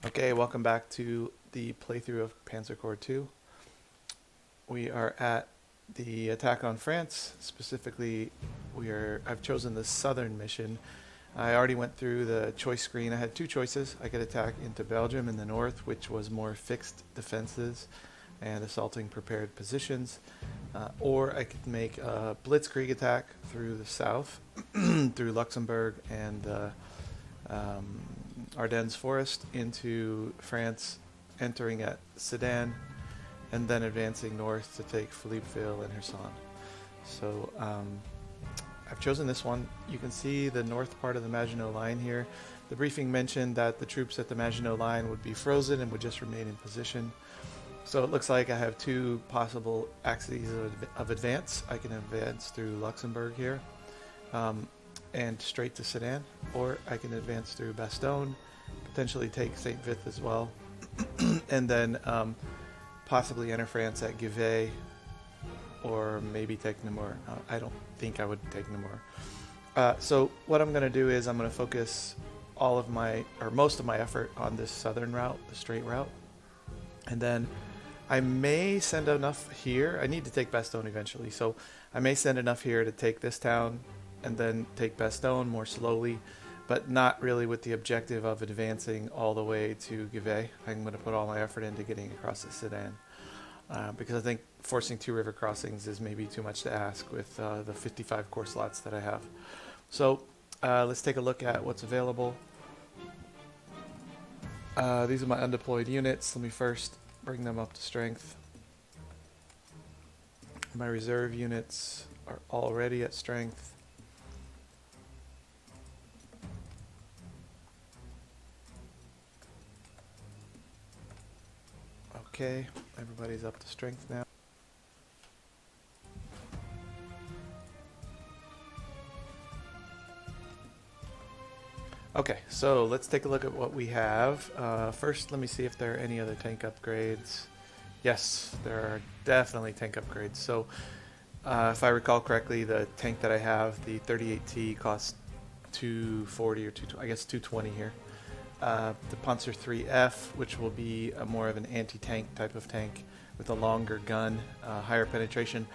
Okay, welcome back to the playthrough of Panzer Corp 2. We are at the attack on France. Specifically, I've chosen the southern mission. I already went through the choice screen. I had two choices. I could attack into Belgium in the north, which was more fixed defenses and assaulting prepared positions, or I could make a blitzkrieg attack through the south, through Luxembourg and Ardennes forest into France, entering at Sedan, and then advancing north to take Philippeville and Hirson. So I've chosen this one. You can see the north part of the Maginot Line here. The briefing mentioned that the troops at the Maginot Line would be frozen and would just remain in position. So it looks like I have two possible axes of advance. I can advance through Luxembourg here and straight to Sedan, or I can advance through Bastogne, potentially take St. Vith as well, and then possibly enter France at Givet, or maybe take Namur. I don't think I would take Namur. So what I'm going to do is I'm going to focus all of my, or most of my effort on this southern route, the straight route, and then I may send enough here. I need to take Bastogne eventually, so I may send enough here to take this town and then take Bastogne more slowly, but not really with the objective of advancing all the way to Givet. I'm going to put all my effort into getting across the Sedan, because I think forcing 2 river crossings is maybe too much to ask with the 55 core slots that I have. So let's take a look at what's available. These are my undeployed units. Let me first bring them up to strength. My reserve units are already at strength. Okay, everybody's up to strength now. Okay, so let's take a look at what we have. First, let me see if there are any other tank upgrades. Yes, there are definitely tank upgrades. So, if I recall correctly, the tank that I have, the 38T, costs 240 or 220, I guess 220 here. The Panzer 3F, which will be more of an anti-tank type of tank with a longer gun, higher penetration.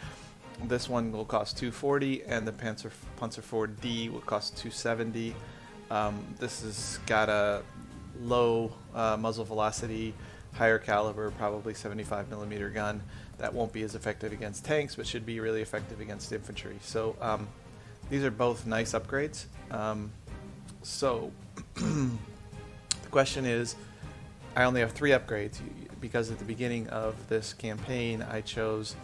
This one will cost 240, and the Panzer 4D will cost 270. This has got a low muzzle velocity, higher caliber, probably 75 millimeter gun that won't be as effective against tanks, but should be really effective against infantry. So these are both nice upgrades. The question is, I only have 3 upgrades because at the beginning of this campaign I chose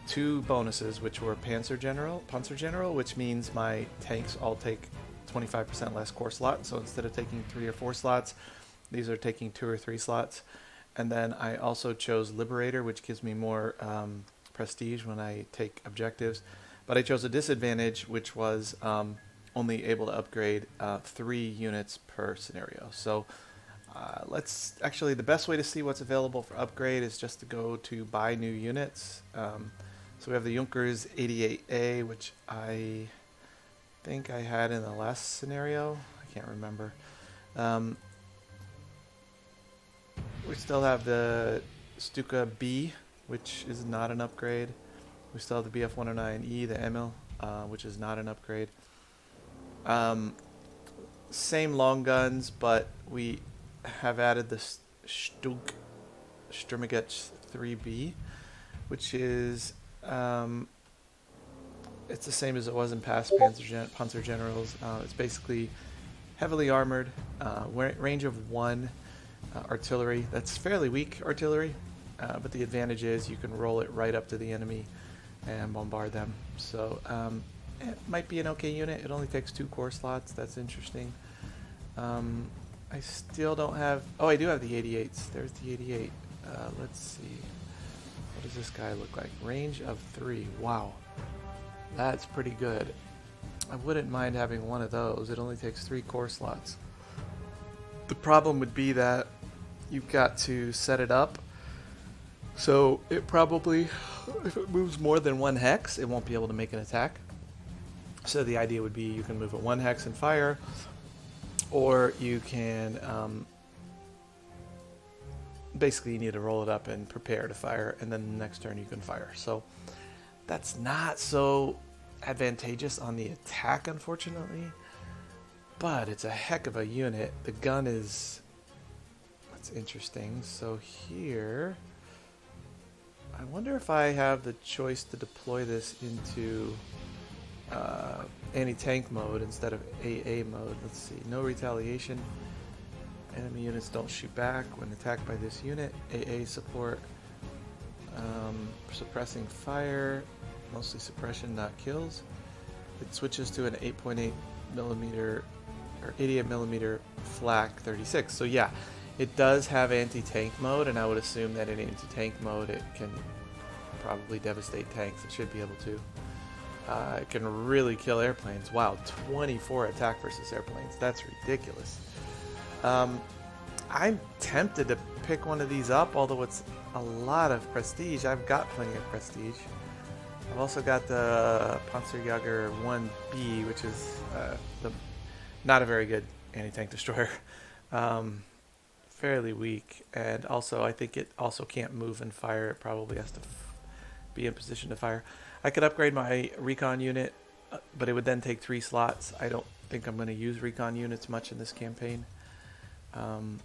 2 bonuses, which were Panzer General, which means my tanks all take 25% less core slots. So instead of taking 3 or 4 slots, these are taking 2 or 3 slots. And then I also chose Liberator, which gives me more prestige when I take objectives. But I chose a disadvantage, which was only able to upgrade 3 units per scenario. So the best way to see what's available for upgrade is just to go to buy new units. So we have the Junkers 88A, which I think I had in the last scenario. I can't remember. We still have the Stuka B, which is not an upgrade. We still have the BF-109E, the Emil, which is not an upgrade. Same long guns, but we have added the Sturmgeschütz 3B, which is it's the same as it was in past Panzer Generals. It's basically heavily armored, range of 1, artillery. That's fairly weak artillery, but the advantage is you can roll it right up to the enemy and bombard them. So it might be an okay unit. It only takes 2 core slots. That's interesting. I still don't have... Oh, I do have the 88s. There's the 88. Let's see. What does this guy look like? Range of 3. Wow. That's pretty good. I wouldn't mind having one of those. It only takes 3 core slots. The problem would be that you've got to set it up. So it probably, if it moves more than 1 hex, it won't be able to make an attack. So the idea would be you can move it 1 hex and fire, or you can basically you need to roll it up and prepare to fire, and then the next turn you can fire. So that's not so advantageous on the attack, unfortunately, but it's a heck of a unit. The gun is, that's interesting. So here, I wonder if I have the choice to deploy this into anti-tank mode instead of AA mode. Let's see, no retaliation. Enemy units don't shoot back when attacked by this unit. AA support, suppressing fire, mostly suppression, not kills. It switches to an 8.8 millimeter or 88 millimeter flak 36. So yeah, it does have anti-tank mode, and I would assume that in anti-tank mode it can probably devastate tanks. It should be able to. It can really kill airplanes. Wow, 24 attack versus airplanes. That's ridiculous. I'm tempted to pick one of these up, although it's a lot of prestige. I've got plenty of prestige. I've also got the Panzerjäger 1B, which is not a very good anti-tank destroyer. Fairly weak, and also I think it also can't move and fire. It probably has to be in position to fire. I could upgrade my recon unit, but it would then take 3 slots. I don't think I'm going to use recon units much in this campaign. And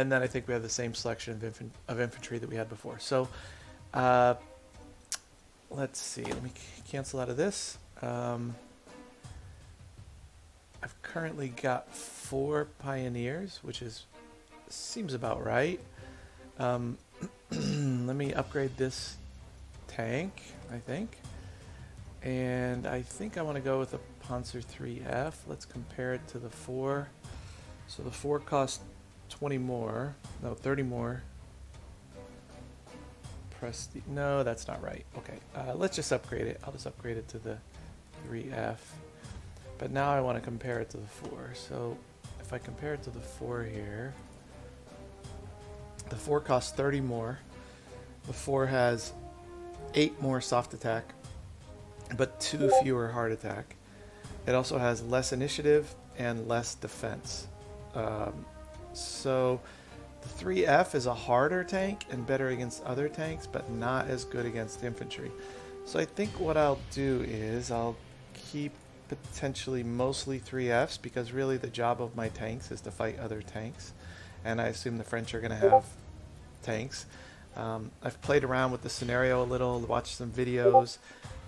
then I think we have the same selection of infantry that we had before. So let's see. Let me cancel out of this. I've currently got 4 pioneers, which seems about right. Let me upgrade this tank, I think. And I think I want to go with a Panzer 3F. Let's compare it to the 4. So the 4 costs 20 more. No, 30 more. Prestige. No, that's not right. Okay, let's just upgrade it. I'll just upgrade it to the 3F. But now I want to compare it to the 4. So if I compare it to the 4 here, the 4 costs 30 more. The 4 has 8 more soft attack, but 2 fewer hard attack. It also has less initiative and less defense. So the 3F is a harder tank and better against other tanks, but not as good against infantry. So I think what I'll do is I'll keep potentially mostly 3Fs, because really the job of my tanks is to fight other tanks, and I assume the French are going to have tanks. I've played around with the scenario a little, watched some videos.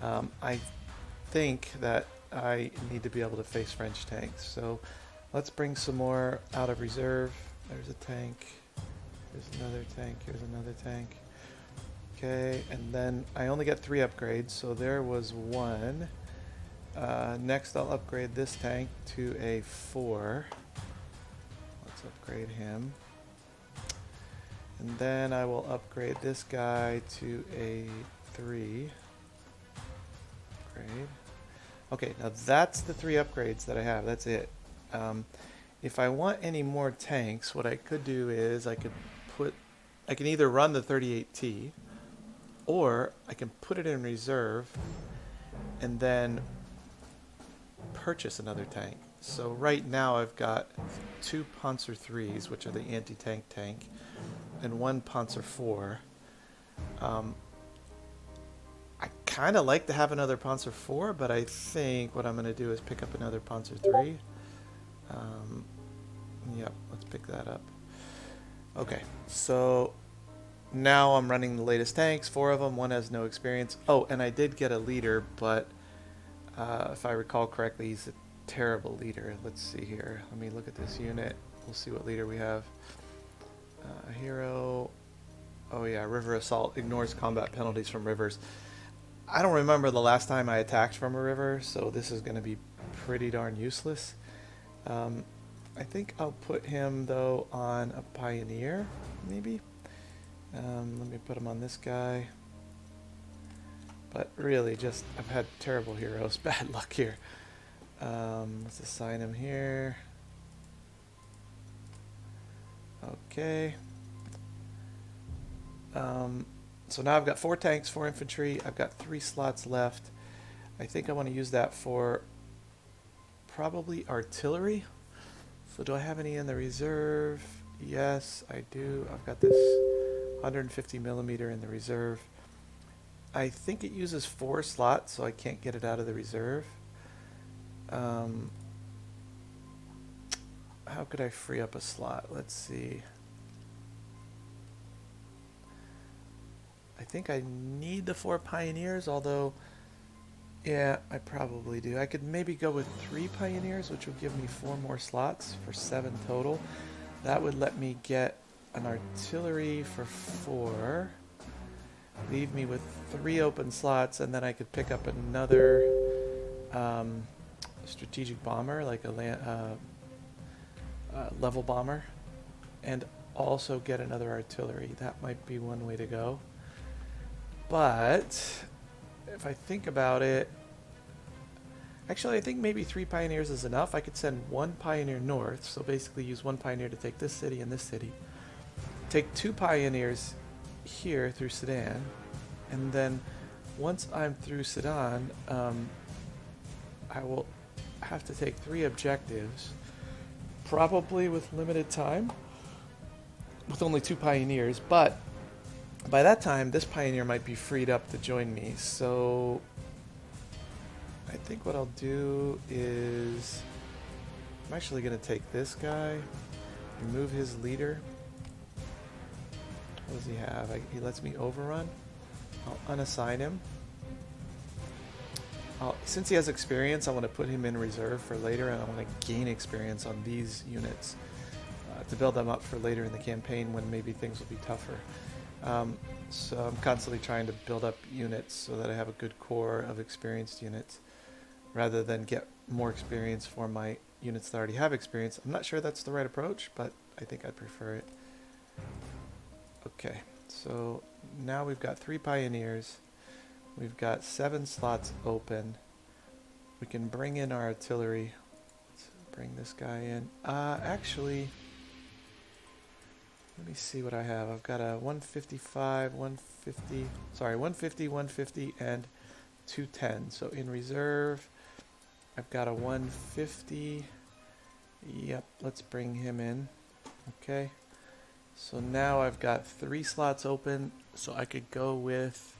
I think that I need to be able to face French tanks. So let's bring some more out of reserve. There's a tank. Here's another tank. Here's another tank. Okay, and then I only got 3 upgrades, so there was 1. Next I'll upgrade this tank to a 4. Let's upgrade him. And then I will upgrade this guy to a 3. Upgrade. Okay, now that's the 3 upgrades that I have. That's it. If I want any more tanks, what I could do is I can either run the 38T, or I can put it in reserve and then purchase another tank. So right now I've got 2 Panzer 3s, which are the anti-tank tank, and 1 Panzer 4. I kind of like to have another Panzer 4, but I think what I'm going to do is pick up another Panzer 3. Yep, let's pick that up. Okay, so now I'm running the latest tanks, 4 of them. 1 has no experience. Oh, and I did get a leader, but if I recall correctly, he's a terrible leader. Let's see here. Let me look at this unit. We'll see what leader we have. Hero. Oh yeah, river assault ignores combat penalties from rivers. I don't remember the last time I attacked from a river, so this is going to be pretty darn useless. I think I'll put him though on a pioneer, maybe. Let me put him on this guy. But really, just I've had terrible heroes, bad luck here. Let's assign him here. Okay. So now I've got 4 tanks, 4 infantry. I've got 3 slots left. I think I want to use that for probably artillery. So do I have any in the reserve? Yes, I do. I've got this 150 millimeter in the reserve. I think it uses 4 slots, so I can't get it out of the reserve. How could I free up a slot? Let's see. I think I need the 4 Pioneers, although, yeah, I probably do. I could maybe go with 3 Pioneers, which would give me 4 more slots for 7 total. That would let me get an artillery for 4, leave me with 3 open slots, and then I could pick up another strategic bomber, like a level bomber, and also get another artillery. That might be one way to go. But if I think about it, actually I think maybe 3 Pioneers is enough. I could send 1 Pioneer north, so basically use 1 Pioneer to take this city and this city. Take 2 Pioneers here through Sedan, and then once I'm through Sedan, I will have to take 3 objectives, probably with limited time, with only 2 Pioneers, but by that time this Pioneer might be freed up to join me. So I think what I'll do is I'm actually going to take this guy, remove his leader. What does he have? He lets me overrun. I'll unassign him. Since he has experience, I want to put him in reserve for later, and I want to gain experience on these units to build them up for later in the campaign when maybe things will be tougher. So I'm constantly trying to build up units so that I have a good core of experienced units rather than get more experience for my units that already have experience. I'm not sure that's the right approach, but I think I'd prefer it. Okay, so now we've got 3 Pioneers. We've got 7 slots open. We can bring in our artillery. Let's bring this guy in. Actually, let me see what I have. I've got a 155, 150, sorry, 150, 150, and 210. So in reserve, I've got a 150. Yep, let's bring him in. Okay. So now I've got 3 slots open, so I could go with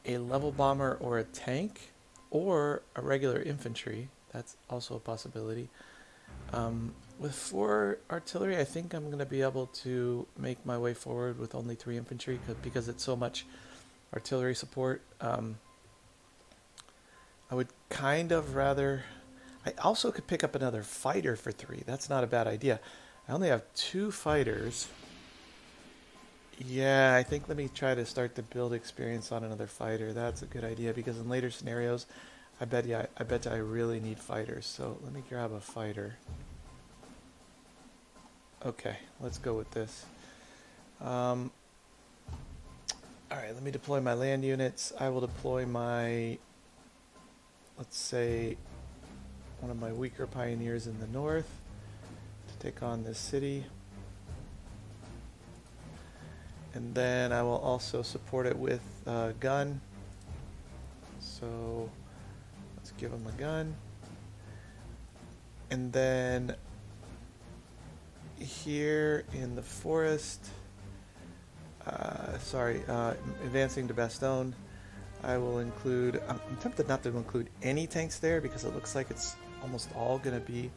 a level bomber or a tank or a regular infantry. That's also a possibility. With 4 artillery, I think I'm going to be able to make my way forward with only 3 infantry because it's so much artillery support. I would kind of rather... I also could pick up another fighter for 3. That's not a bad idea. I only have 2 fighters. Yeah, I think let me try to start to build experience on another fighter. That's a good idea because in later scenarios, I bet you I really need fighters. So let me grab a fighter. Okay, let's go with this. Alright, let me deploy my land units. I will deploy my, let's say, one of my weaker Pioneers in the north to take on this city. And then I will also support it with a gun. So let's give him a gun. And then here in the forest, advancing to Bastogne, I will include, I'm tempted not to include any tanks there because it looks like it's almost all going to be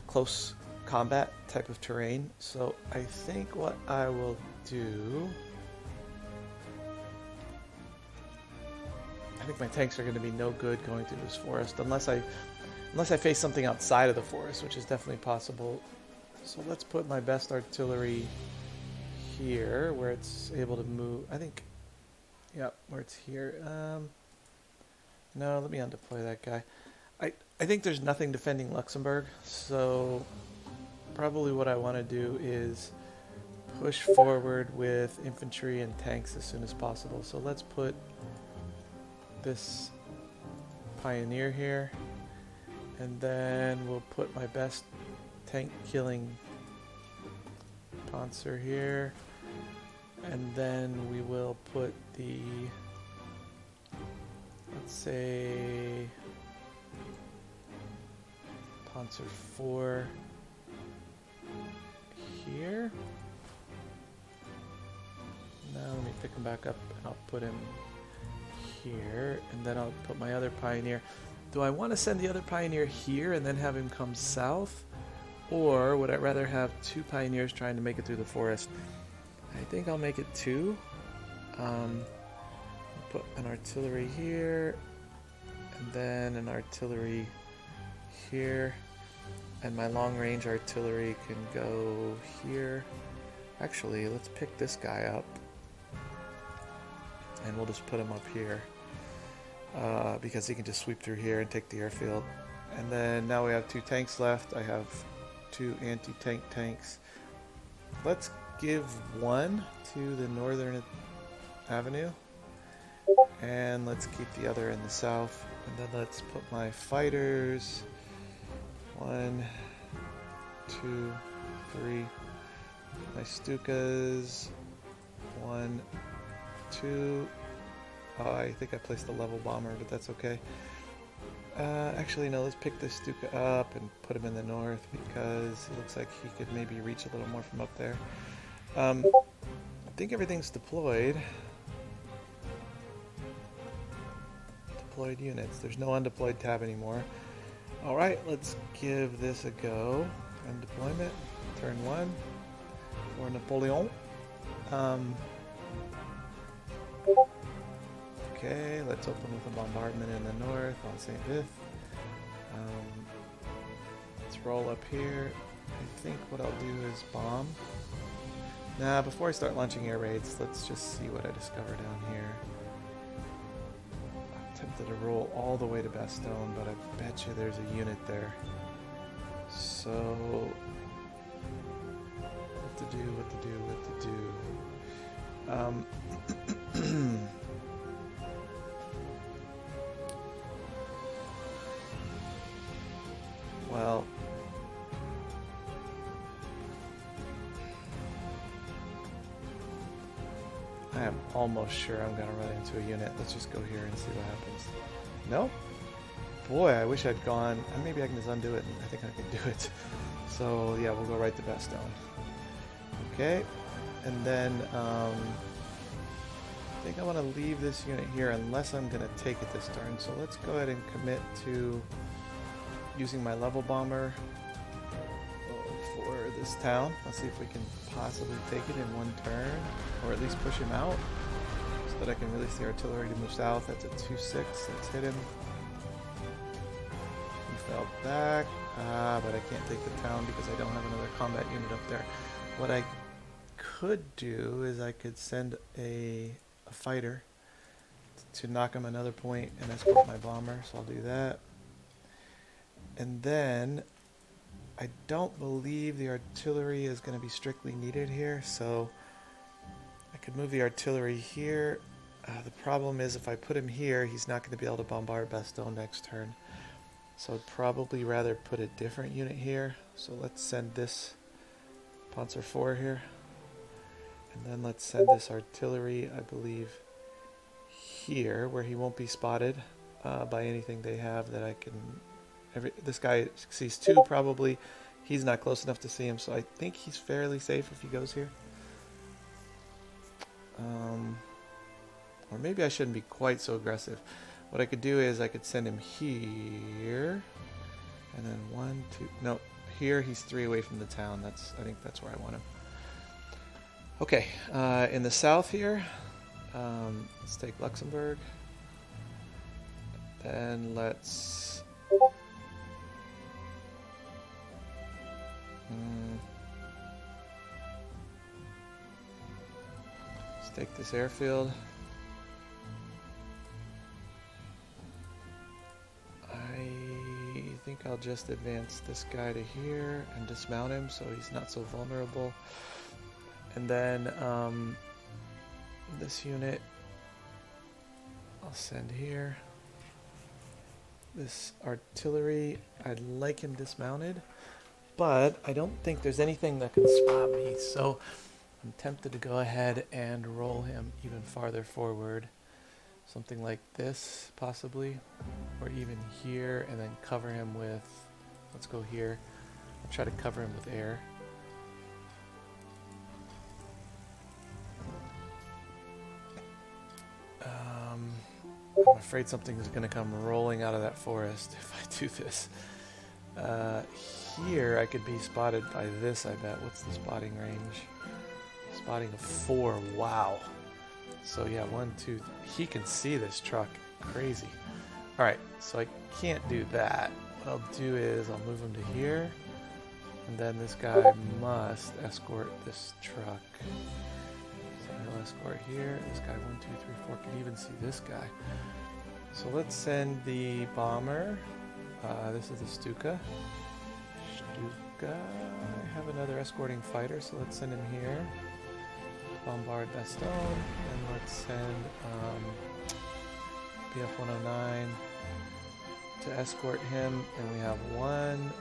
close combat type of terrain. So I think what I will do, I think my tanks are going to be no good going through this forest unless I face something outside of the forest, which is definitely possible. So let's put my best artillery here where it's able to move. I think, yeah, where it's here. No, let me undeploy that guy. I think there's nothing defending Luxembourg, so probably what I want to do is push forward with infantry and tanks as soon as possible. So let's put this Pioneer here, and then we'll put my best tank killing Panzer here, and then we will put the, let's say, Panzer 4 come back up and I'll put him here, and then I'll put my other pioneer. Do I want to send the other pioneer here and then have him come south? Or would I rather have 2 pioneers trying to make it through the forest? I think I'll make it 2. Put an artillery here, and then an artillery here, and my long-range artillery can go here. Actually, let's pick this guy up, and we'll just put him up here, because he can just sweep through here and take the airfield. And then now we have 2 tanks left. I have 2 anti-tank tanks. Let's give 1 to the northern avenue, and let's keep the other in the south. And then let's put my fighters 1, 2, 3. My Stukas 1, 2. Oh, I think I placed the level bomber, but that's okay. Actually, no, let's pick this Stuka up and put him in the north, because it looks like he could maybe reach a little more from up there. I think everything's deployed. Deployed units. There's no undeployed tab anymore. Alright, let's give this a go. End deployment. Turn 1 for Napoleon. Okay, let's open with a bombardment in the north on St. Vith. Let's roll up here. I think what I'll do is bomb. Nah, before I start launching air raids, let's just see what I discover down here. I'm tempted to roll all the way to Bastogne, but I bet you there's a unit there. So, what to do, what to do, what to do. Well, I am almost sure I'm going to run into a unit. Let's just go here and see what happens. No? Boy, I wish I'd gone. Maybe I can just undo it, and I think I can do it. So, yeah, we'll go right to Bastogne. Okay, and then I think I want to leave this unit here unless I'm going to take it this turn. So let's go ahead and commit to using my level bomber for this town. Let's see if we can possibly take it in 1 turn, or at least push him out, so that I can release the artillery to move south. That's a 2-6. Let's hit him. He fell back, but I can't take the town because I don't have another combat unit up there. What I could do is I could send a fighter to knock him another point and escort my bomber, so I'll do that. And then I don't believe the artillery is going to be strictly needed here, so I could move the artillery here. The problem is if I put him here, he's not going to be able to bombard Bastogne next turn. So I'd probably rather put a different unit here. So let's send this Panzer Corp here. And then let's send this artillery, I believe, here, where he won't be spotted by anything they have that I can... This guy sees 2 probably. He's not close enough to see him, so I think he's fairly safe if he goes here. Or maybe I shouldn't be quite so aggressive. What I could do is I could send him here, and then 1, 2. No, here he's 3 away from the town. I think that's where I want him. Okay, in the south here, let's take Luxembourg. Then let's take this airfield. I think I'll just advance this guy to here and dismount him so he's not so vulnerable. And then this unit I'll send here. This artillery, I'd like him dismounted, but I don't think there's anything that can spot me, so I'm tempted to go ahead and roll him even farther forward. Something like this, possibly, or even here, and then cover him with, let's go here. I'll try to cover him with air. I'm afraid something is going to come rolling out of that forest if I do this. Here I could be spotted by this, I bet. What's the spotting range? Spotting of 4. Wow. So yeah, 1, 2. He can see this truck. Crazy. Alright, so I can't do that. What I'll do is I'll move him to here. And then this guy must escort this truck. So he'll escort here. This guy, 1, 2, 3, 4, can even see this guy. So let's send the bomber. This is the Stuka. I have another escorting fighter, so let's send him here. Bombard Bastogne, and let's send BF-109 to escort him. And we have 1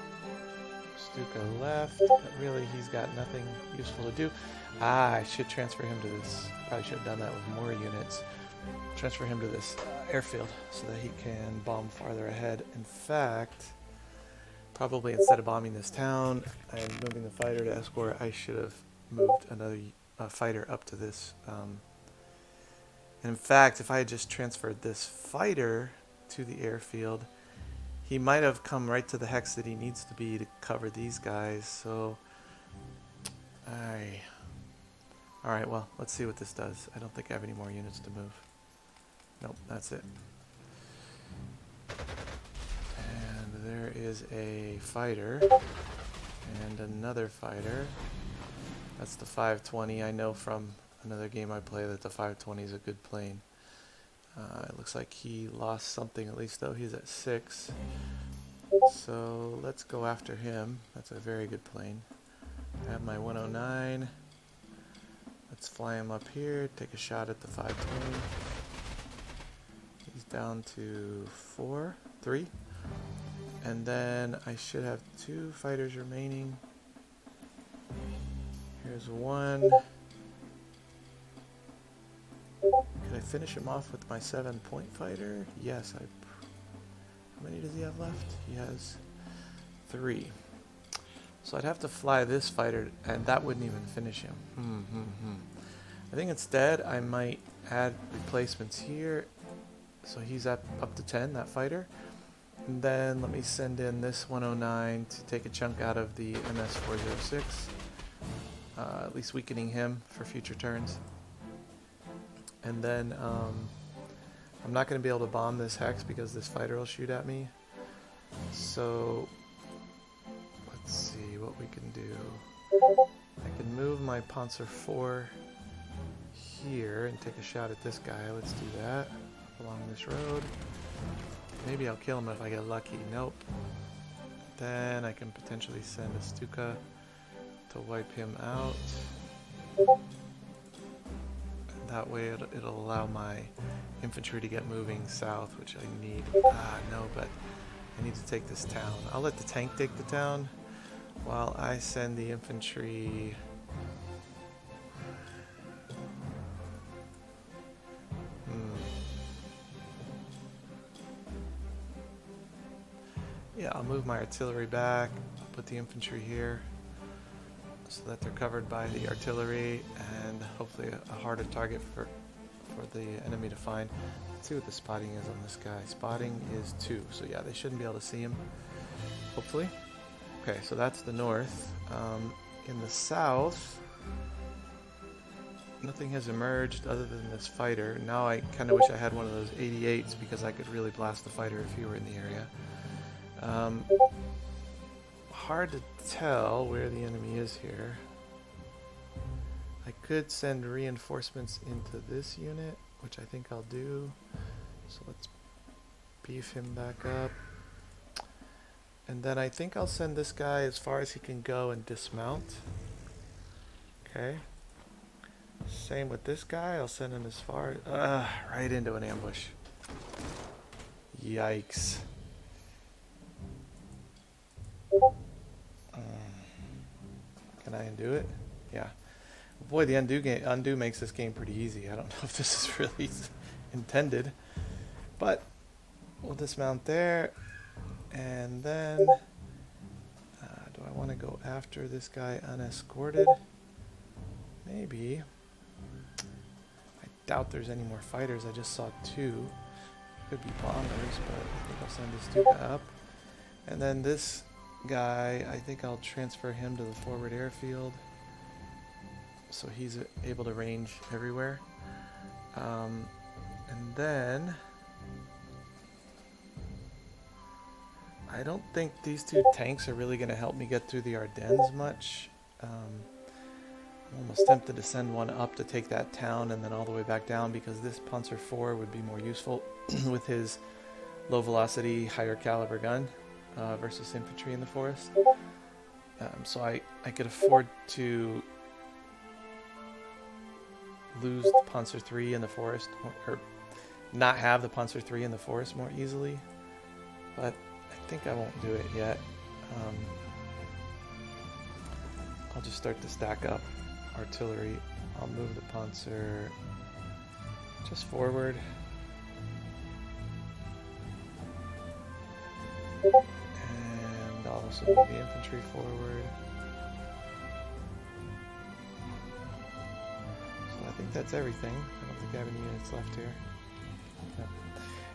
Stuka left, but really he's got nothing useful to do. I should transfer him to this. Probably should have done that with more units. Transfer him to this airfield so that he can bomb farther ahead. In fact, probably instead of bombing this town and moving the fighter to escort, I should have moved another fighter up to this. And in fact, if I had just transferred this fighter to the airfield, he might have come right to the hex that he needs to be to cover these guys. So, alright, well, let's see what this does. I don't think I have any more units to move. Nope, that's it. And there is a fighter and another fighter. That's the 520. I know from another game I play that the 520 is a good plane. It looks like he lost something at least, though. He's at 6. So let's go after him. That's a very good plane. I have my 109. Let's fly him up here, take a shot at the 520. He's down to 3. And then I should have 2 fighters remaining. Here's 1. Could I finish him off with my 7-point fighter? Yes. How many does he have left? He has 3. So I'd have to fly this fighter, and that wouldn't even finish him. I think instead I might add replacements here. So he's up to 10, that fighter. And then let me send in this 109 to take a chunk out of the MS-406. At least weakening him for future turns. And then I'm not going to be able to bomb this hex because this fighter will shoot at me. So let's see what we can do. I can move my Panzer 4 here and take a shot at this guy. Let's do that along this road. Maybe I'll kill him if I get lucky. Nope. Then I can potentially send a Stuka to wipe him out. That way it'll allow my infantry to get moving south, which I need. No, but I need to take this town. I'll let the tank take the town while I send the infantry. Yeah, I'll move my artillery back. I'll put the infantry here so that they're covered by the artillery and hopefully a harder target for the enemy to find. Let's see what the spotting is on this guy. Spotting is 2, so yeah, they shouldn't be able to see him, hopefully. Okay, so that's the north. In the south, nothing has emerged other than this fighter. Now I kind of wish I had one of those 88s because I could really blast the fighter if he were in the area. Hard to tell where the enemy is here. I could send reinforcements into this unit, which I think I'll do. So let's beef him back up. And then I think I'll send this guy as far as he can go and dismount. Okay. Same with this guy. I'll send him as far... right into an ambush. Yikes. Can I undo it? Yeah. Boy, the undo makes this game pretty easy. I don't know if this is really intended, but we'll dismount there, and then do I want to go after this guy unescorted? Maybe. I doubt there's any more fighters. I just saw 2. could be bombers, but I think I'll send this Stuka up. And then this guy, I think I'll transfer him to the forward airfield, so he's able to range everywhere. And then I don't think these two tanks are really going to help me get through the Ardennes much. I'm almost tempted to send one up to take that town and then all the way back down, because this Panzer IV would be more useful with his low velocity, higher caliber gun versus infantry in the forest. So I could afford to lose the Panzer III in the forest, or not have the Panzer III in the forest more easily, but I think I won't do it yet. I'll just start to stack up artillery. I'll move the Panzer just forward. And I'll also move the infantry forward. So I think that's everything. I don't think I have any units left here. No.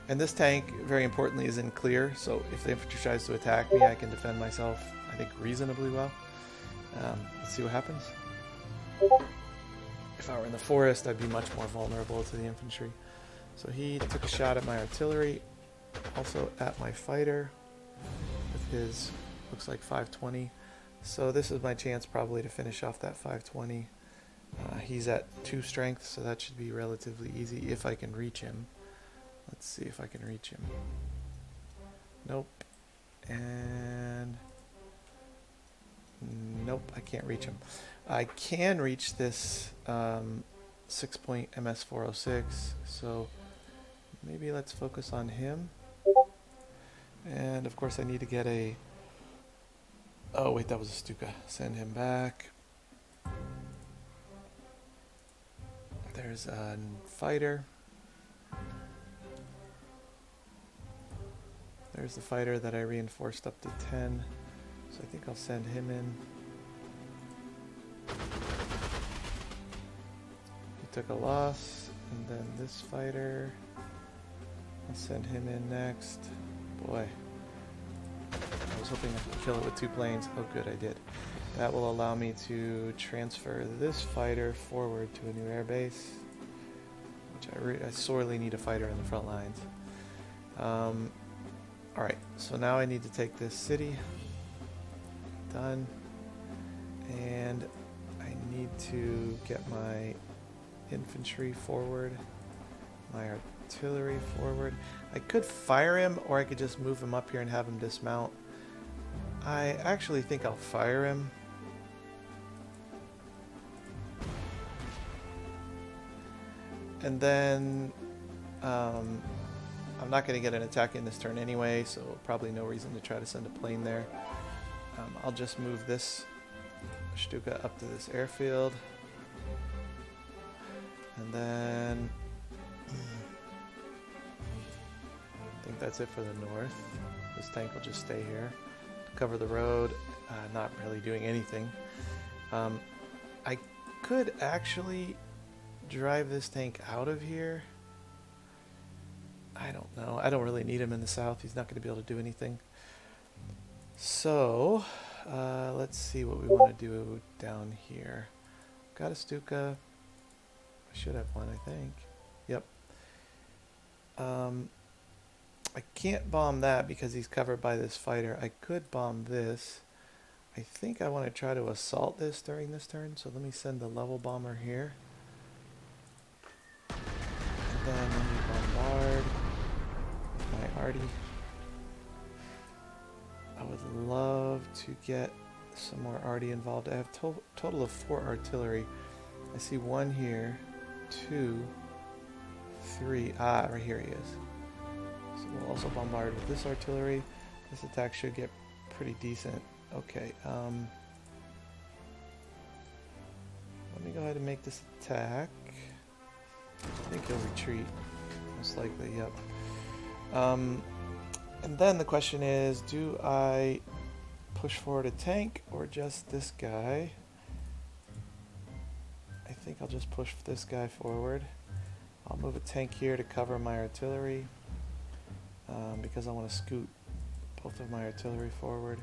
And this tank, very importantly, is in clear, so if the infantry tries to attack me, I can defend myself, I think, reasonably well. Let's see what happens. If I were in the forest, I'd be much more vulnerable to the infantry. So he took a shot at my artillery, also at my fighter, with his, looks like 520. So this is my chance probably to finish off that 520. He's at 2 strength, so that should be relatively easy if I can reach him. Let's see if I can reach him. Nope. And nope, I can't reach him. I can reach this 6-point MS-406, so maybe let's focus on him. And of course I need to get a... Oh wait, that was a Stuka. Send him back. There's a fighter. There's the fighter that I reinforced up to 10. So I think I'll send him in. He took a loss. And then this fighter, I'll send him in next. Boy, I was hoping I could kill it with 2 planes. Oh good, I did. That will allow me to transfer this fighter forward to a new air base, which I sorely need a fighter in the front lines. Alright, so now I need to take this city. Done. And I need to get my infantry forward, my artillery forward. I could fire him, or I could just move him up here and have him dismount. I actually think I'll fire him. And then I'm not going to get an attack in this turn anyway, so probably no reason to try to send a plane there. I'll just move this Stuka up to this airfield. And then I think that's it for the north. This tank will just stay here to cover the road, not really doing anything. I could actually drive this tank out of here. I don't know. I don't really need him in the south. He's not going to be able to do anything. So, let's see what we want to do down here. Got a Stuka. I should have one, I think. Yep. I can't bomb that because he's covered by this fighter. I could bomb this. I think I want to try to assault this during this turn, so let me send the level bomber here. And then let me bombard my arty. I would love to get some more arty involved. I have total of 4 artillery. I see 1 here, 2, 3. Ah, right here he is. So we'll also bombard with this artillery. This attack should get pretty decent. Okay, let me go ahead and make this attack. I think he'll retreat, most likely, yep. And then the question is, do I push forward a tank or just this guy? I think I'll just push this guy forward. I'll move a tank here to cover my artillery. because I want to scoot both of my artillery forward.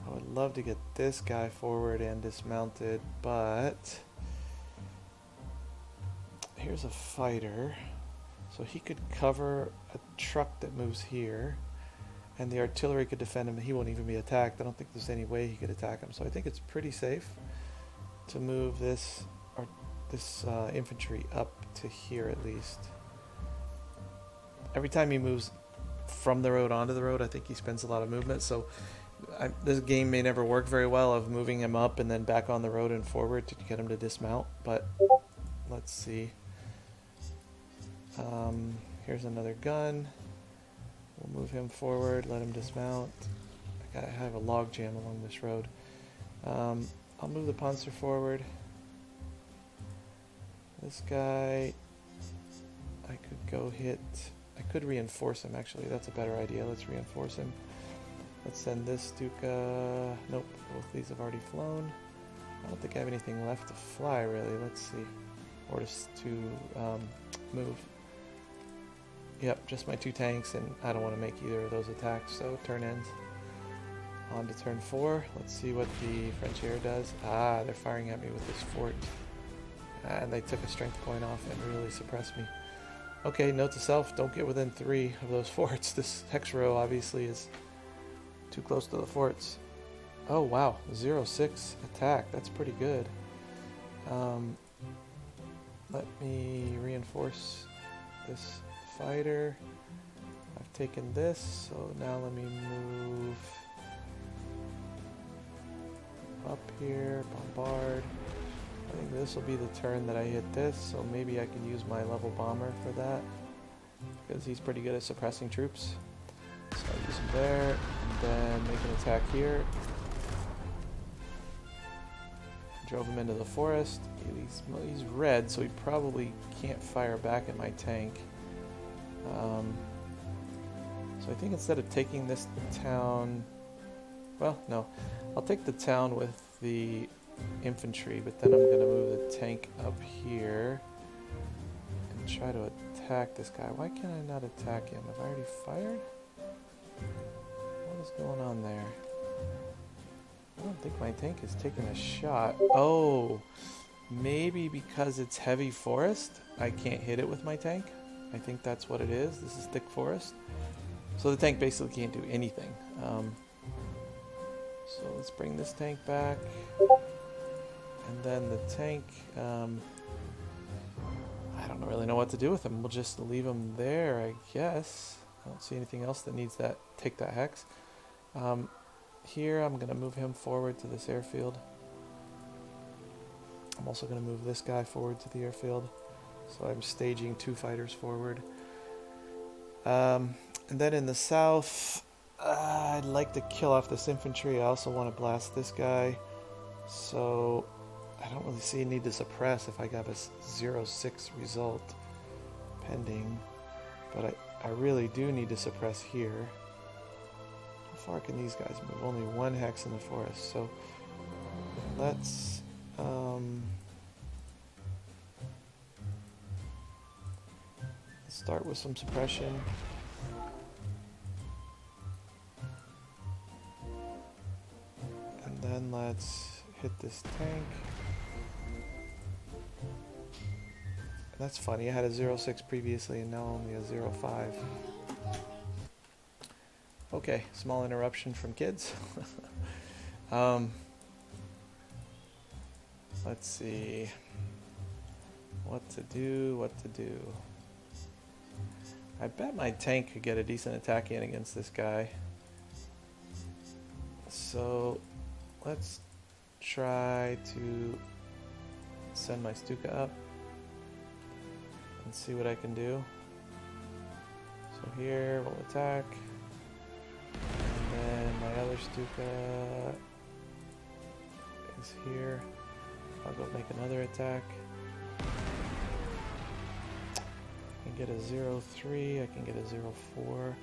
I would love to get this guy forward and dismounted, but here's a fighter, so he could cover a truck that moves here, and the artillery could defend him. He won't even be attacked. I don't think there's any way he could attack him, so I think it's pretty safe to move this infantry up to here at least. Every time he moves from the road onto the road, I think he spends a lot of movement, so this game may never work very well of moving him up and then back on the road and forward to get him to dismount, but let's see. Here's another gun. We'll move him forward, let him dismount. I have a log jam along this road. I'll move the Panzer forward. This guy, I could go hit. I could reinforce him, actually. That's a better idea. Let's reinforce him. Let's send this Stuka. Nope, both these have already flown. I don't think I have anything left to fly, really. Let's see. Or just to move. Yep, just my 2 tanks, and I don't want to make either of those attacks, so turn ends. On to turn 4. Let's see what the French air does. Ah, they're firing at me with this fort. And they took a strength point off and really suppressed me. Okay, note to self, don't get within 3 of those forts. This hex row obviously is too close to the forts. Oh wow, 0-6 attack. That's pretty good. Let me reinforce this fighter. I've taken this, so now let me move up here, bombard. I think this will be the turn that I hit this, so maybe I can use my level bomber for that, because he's pretty good at suppressing troops. So I'll use him there, and then make an attack here. Drove him into the forest. He's red, so he probably can't fire back at my tank. So I think instead of taking this town, well, no, I'll take the town with the infantry, but then I'm going to move the tank up here and try to attack this guy. Why can't I not attack him? Have I already fired? What is going on there? I don't think my tank is taking a shot. Oh, maybe because it's heavy forest, I can't hit it with my tank. I think that's what it is. This is thick forest. So the tank basically can't do anything. So let's bring this tank back. And then the tank, I don't really know what to do with him. We'll just leave him there, I guess. I don't see anything else that needs that. Take that hex. Here I'm going to move him forward to this airfield. I'm also going to move this guy forward to the airfield. So I'm staging 2 fighters forward. And then in the south, I'd like to kill off this infantry. I also want to blast this guy. So I don't really see a need to suppress if I got a 0-6 result pending. But I really do need to suppress here. How far can these guys move? Only 1 hex in the forest. So let's start with some suppression. And then let's hit this tank. And that's funny, I had a 0-6 previously and now only a 0-5. Okay, small interruption from kids. Let's see. What to do. I bet my tank could get a decent attack in against this guy. So let's try to send my Stuka up and see what I can do. So here we'll attack. And then my other Stuka is here. I'll go make another attack. I can get a 0-3, I can get a 0-4.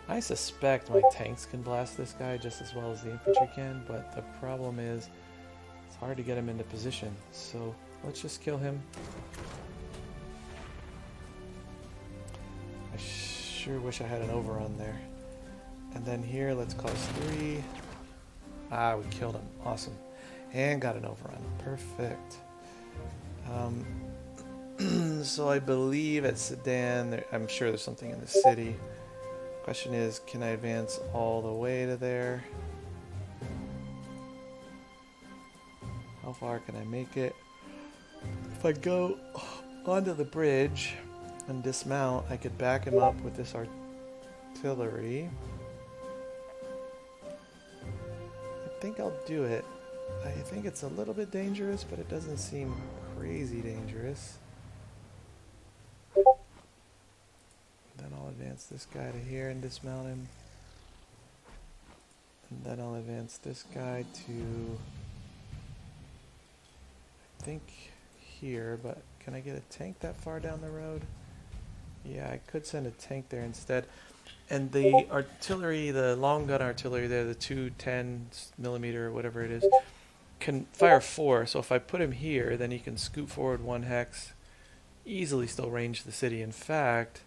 I suspect my tanks can blast this guy just as well as the infantry can, but the problem is it's hard to get him into position. So let's just kill him. I Sure wish I had an overrun there. And then here, let's cause 3. Ah, we killed him. Awesome. And got an overrun. Perfect. So I believe at Sedan, I'm sure there's something in the city. Question is, can I advance all the way to there? How far can I make it? If I go onto the bridge and dismount, I could back him up with this artillery. I think I'll do it. I think it's a little bit dangerous, but it doesn't seem crazy dangerous. Then I'll advance this guy to here and dismount him. And then I'll advance this guy to, I think, here, but can I get a tank that far down the road? Yeah, I could send a tank there instead. And the artillery, the long gun artillery there, the 210mm, whatever it is, can fire 4. So if I put him here, then he can scoot forward 1 hex, easily still range the city. In fact,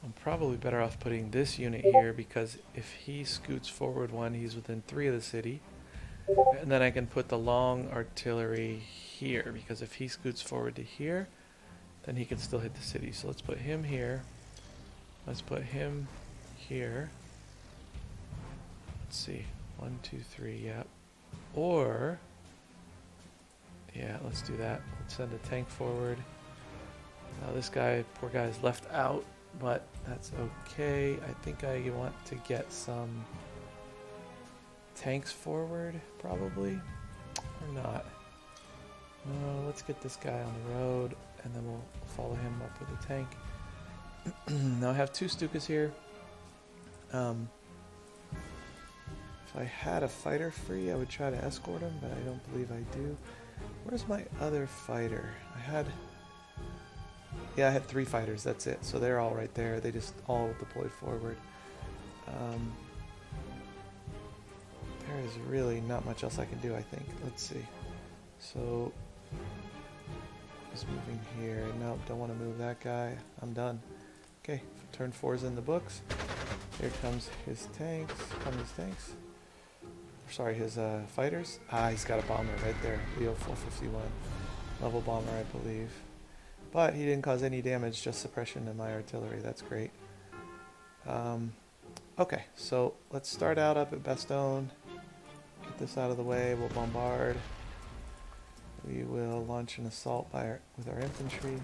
I'm probably better off putting this unit here, because if he scoots forward 1, he's within 3 of the city. And then I can put the long artillery here, because if he scoots forward to here, then he can still hit the city. So let's put him here. Let's put him here. Let's see. 1, 2, 3, yeah. Or, yeah, let's do that. Let's send a tank forward. Now this guy, poor guy, is left out, but that's okay. I think I want to get some tanks forward, probably, or not. No, let's get this guy on the road, and then we'll follow him up with a tank. Now I have 2 Stukas here. If I had a fighter free, I would try to escort him, but I don't believe I do. Where's my other fighter? I had 3 fighters, that's it. So they're all right there. They just all deployed forward. There is really not much else I can do, I think. Let's see. So, just moving here. Nope, don't want to move that guy. I'm done. Okay, turn 4's in the books. Here comes his tanks. Sorry, his fighters. Ah, he's got a bomber right there. Leo 451. Level bomber, I believe. But he didn't cause any damage, just suppression to my artillery. That's great. Okay, so let's start out up at Bastogne. Get this out of the way. We'll bombard. We will launch an assault with our infantry.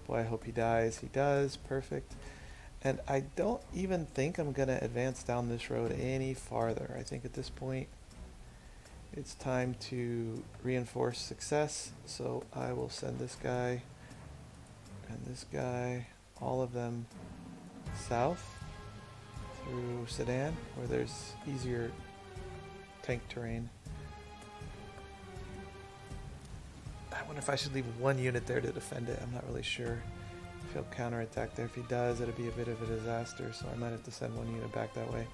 Boy, I hope he dies. He does. Perfect. And I don't even think I'm going to advance down this road any farther. I think at this point it's time to reinforce success. So I will send this guy and this guy, all of them, south through Sedan, where there's easier tank terrain. I wonder if I should leave 1 unit there to defend it. I'm not really sure if he'll counterattack there. If he does, it'll be a bit of a disaster, so I might have to send 1 unit back that way.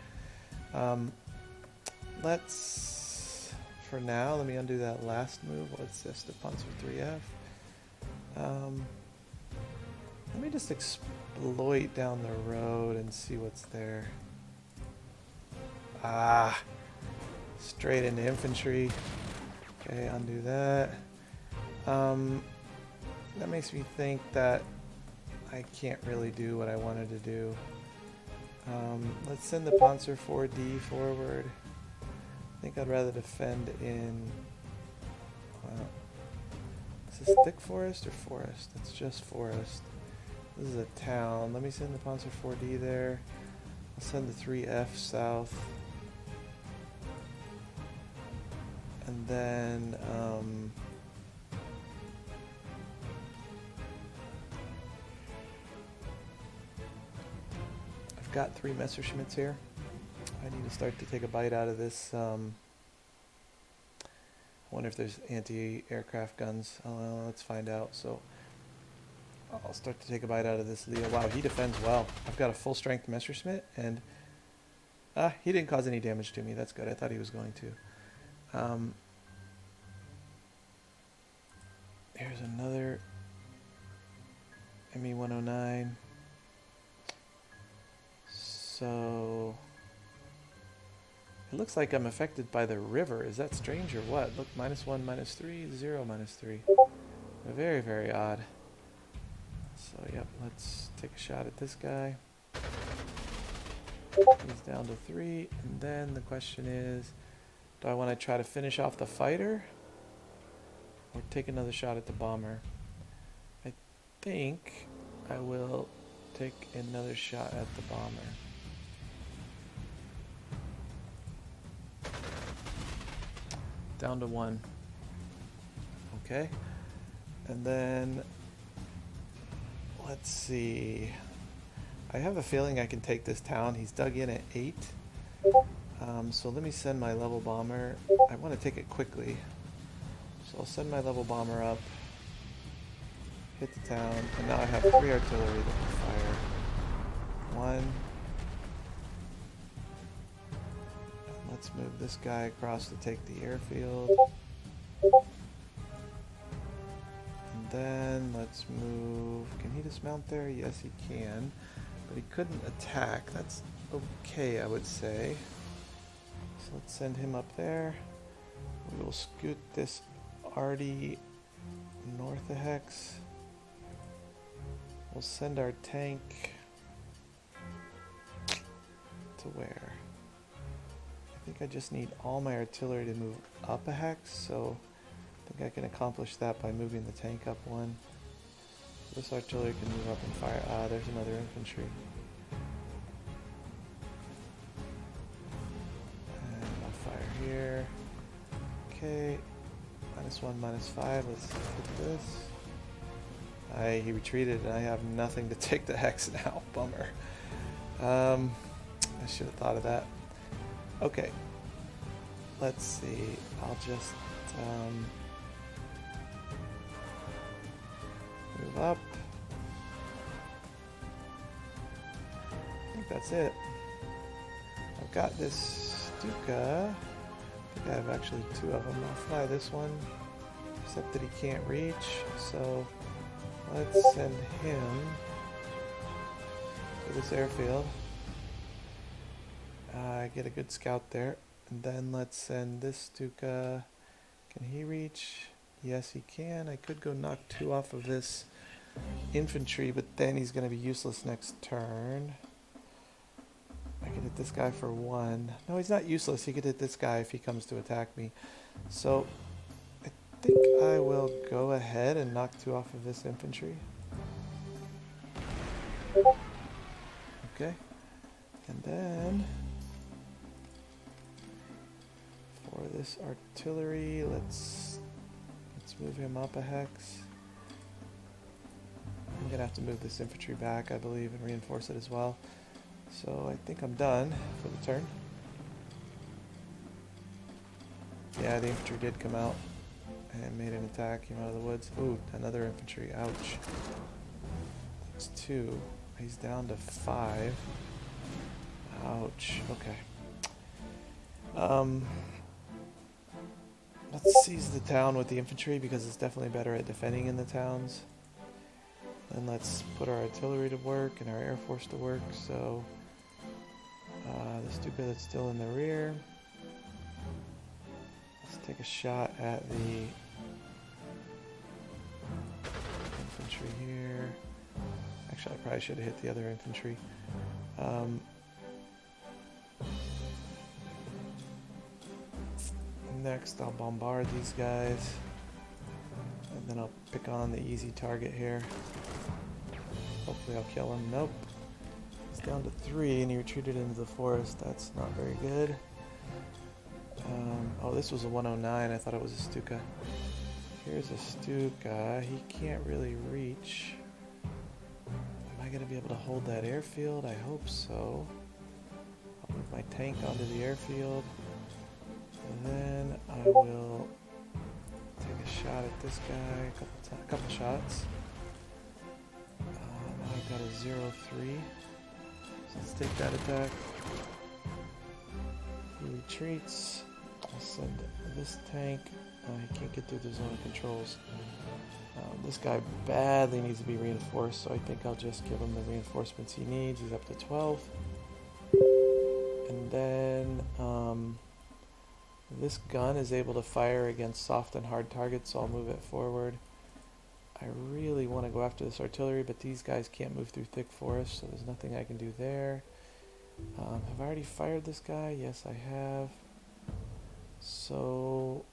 Let's, for now, let me undo that last move. What's this? The Panzer 3F. Let me just exploit down the road and see what's there. Ah, straight into infantry. Okay, undo that. That makes me think that I can't really do what I wanted to do. Let's send the Panzer 4D forward. I think I'd rather defend in... is this thick forest or forest? It's just forest. This is a town. Let me send the Panzer 4D there. I'll send the 3F south. And then... I've got 3 Messerschmitts here. I need to start to take a bite out of this. I wonder if there's anti-aircraft guns. Let's find out. So I'll start to take a bite out of this Leo. Wow, he defends well. I've got a full-strength Messerschmitt, and he didn't cause any damage to me. That's good. I thought he was going to. Here's another ME-109. So it looks like I'm affected by the river. Is that strange or what? Look, -1, -3, 0, -3. Very, very odd. So, yep, let's take a shot at this guy. He's down to 3. And then the question is, do I want to try to finish off the fighter or take another shot at the bomber? I think I will take another shot at the bomber. Down to 1. Okay. And then, let's see. I have a feeling I can take this town. He's dug in at 8. So let me send my level bomber. I want to take it quickly. So I'll send my level bomber up. Hit the town. And now I have 3 artillery that can fire. 1. Let's move this guy across to take the airfield. And then let's move... Can he dismount there? Yes, he can. But he couldn't attack. That's okay, I would say. So let's send him up there. We will scoot this Ardy north of Hex. We'll send our tank to where? I think I just need all my artillery to move up a hex, so I think I can accomplish that by moving the tank up 1. This artillery can move up and fire. Ah, there's another infantry. And I'll fire here. Okay. -1, -5. Let's hit this. He retreated and I have nothing to take the hex now. Bummer. I should have thought of that. Okay. Let's see. I'll just move up. I think that's it. I've got this Stuka. I think I have actually 2 of them. I'll fly this one, except that he can't reach. So let's send him to this airfield. Get a good scout there. And then let's send this Stuka. Can he reach? Yes, he can. I could go knock 2 off of this infantry, but then he's going to be useless next turn. I could hit this guy for 1. No, he's not useless. He could hit this guy if he comes to attack me. So I think I will go ahead and knock 2 off of this infantry. Okay. And then for this artillery, let's move him up a hex. I'm gonna have to move this infantry back, I believe, and reinforce it as well. So I think I'm done for the turn. Yeah, the infantry did come out and made an attack, came out of the woods. Ooh, another infantry, ouch. That's 2. He's down to 5. Ouch, okay. Let's seize the town with the infantry because it's definitely better at defending in the towns. Then let's put our artillery to work and our air force to work. So the Stuka that's still in the rear. Let's take a shot at the infantry here. Actually, I probably should have hit the other infantry. Next, I'll bombard these guys, and then I'll pick on the easy target here. Hopefully I'll kill him. Nope. He's down to 3 and he retreated into the forest. That's not very good. Oh, this was a 109. I thought it was a Stuka. Here's a Stuka. He can't really reach. Am I going to be able to hold that airfield? I hope so. I'll move my tank onto the airfield. And then I will take a shot at this guy, a couple shots. Now I've got a 0-3. So let's take that attack. He retreats. I'll send this tank. He can't get through the zone of controls. This guy badly needs to be reinforced, so I think I'll just give him the reinforcements he needs. He's up to 12. And then this gun is able to fire against soft and hard targets, so I'll move it forward. I really want to go after this artillery, but these guys can't move through thick forest, so there's nothing I can do there. Have I already fired this guy? Yes, I have. So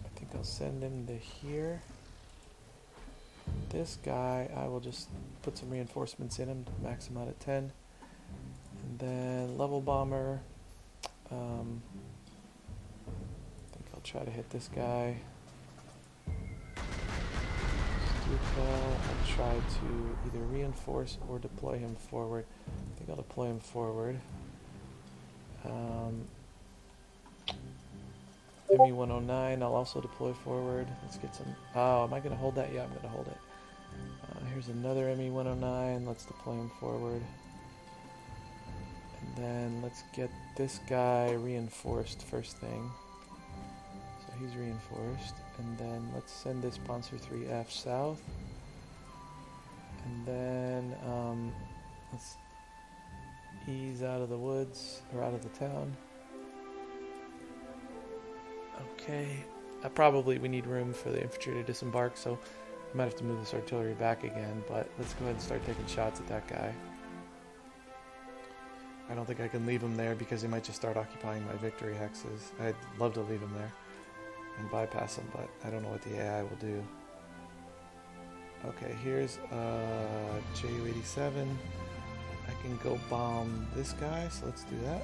I think I'll send him to here. This guy, I will just put some reinforcements in him to max him out at 10. And then level bomber. I think I'll try to hit this guy. I'll try to either reinforce or deploy him forward. I think I'll deploy him forward. ME-109, I'll also deploy forward. Let's get some... Oh, am I going to hold that? Yeah, I'm going to hold it. Here's another ME-109. Let's deploy him forward. And then let's get this guy reinforced first thing. So he's reinforced. And then let's send this Panzer 3F south. And then let's ease out of the woods, or out of the town. Okay, we need room for the infantry to disembark, so I might have to move this artillery back again, but let's go ahead and start taking shots at that guy. I don't think I can leave him there because he might just start occupying my victory hexes. I'd love to leave him there and bypass him, but I don't know what the AI will do. Okay, here's Ju-87. I can go bomb this guy, so let's do that.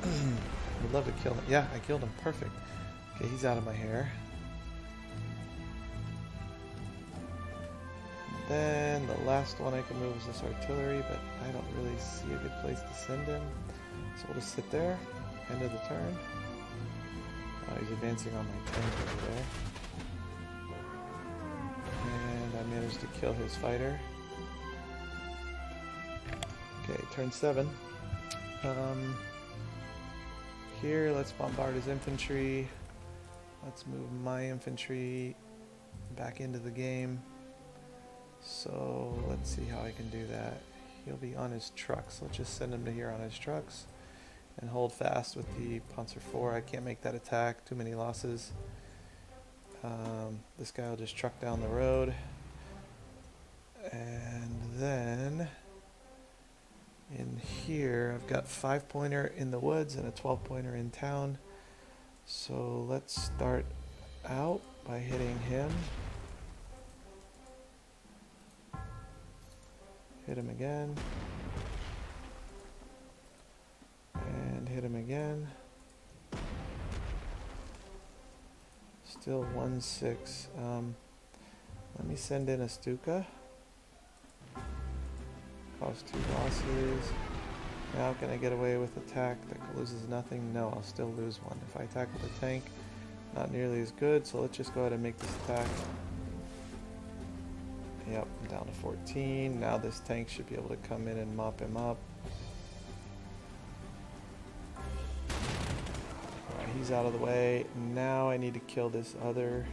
I'd love to kill him. Yeah, I killed him. Perfect. Okay, he's out of my hair. Then the last one I can move is this artillery, but I don't really see a good place to send him. So we'll just sit there. End of the turn. He's advancing on my tank over there. And I managed to kill his fighter. Okay, turn 7. Here, let's bombard his infantry. Let's move my infantry back into the game. So let's see how I can do that. He'll be on his trucks. Let's just send him to here on his trucks and hold fast with the Panzer IV. I can't make that attack. Too many losses. This guy will just truck down the road. And then in here, I've got 5-pointer in the woods and a 12-pointer in town. So let's start out by hitting him. Hit him again. And hit him again. Still 1-6. Let me send in a Stuka. Cause 2 losses. Now can I get away with attack that loses nothing? No, I'll still lose 1. If I attack with a tank, not nearly as good, so let's just go ahead and make this attack. Yep, I'm down to 14. Now this tank should be able to come in and mop him up. Alright, he's out of the way. Now I need to kill this other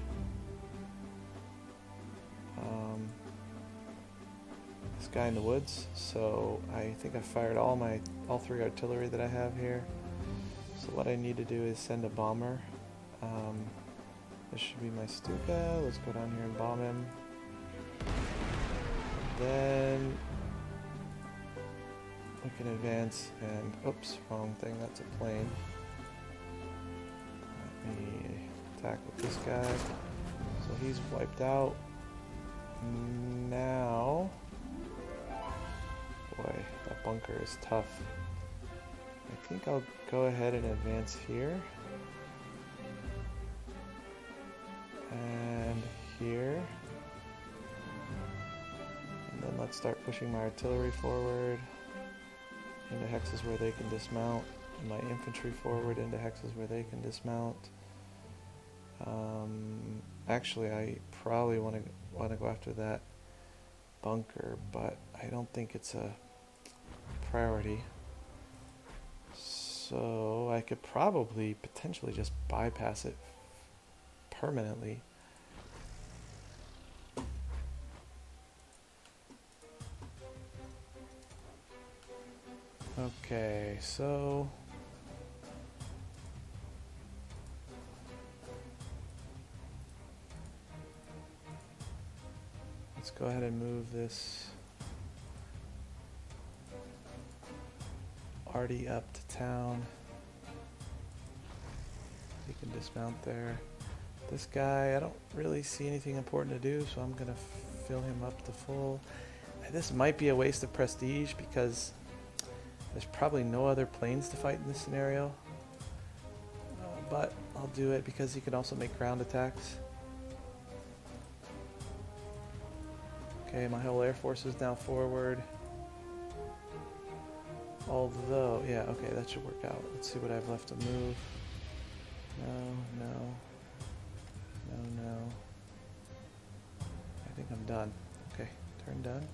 this guy in the woods. So I think I fired all 3 artillery that I have here. So what I need to do is send a bomber. This should be my Stuka. Let's go down here and bomb him. Then we can advance and, oops, wrong thing, that's a plane. Let me attack with this guy. So he's wiped out. Now, boy, that bunker is tough. I think I'll go ahead and advance here. And here. And then let's start pushing my artillery forward into hexes where they can dismount, and my infantry forward into hexes where they can dismount. Actually, I probably want to go after that bunker, but I don't think it's a priority. So I could probably potentially just bypass it permanently. Okay, so let's go ahead and move this Artie up to town. He can dismount there. This guy, I don't really see anything important to do, so I'm gonna fill him up to full. This might be a waste of prestige because there's probably no other planes to fight in this scenario. But I'll do it because he can also make ground attacks. Okay, my whole air force is now forward. Although, yeah, okay, that should work out. Let's see what I have left to move. No. I think I'm done. Okay, turn done.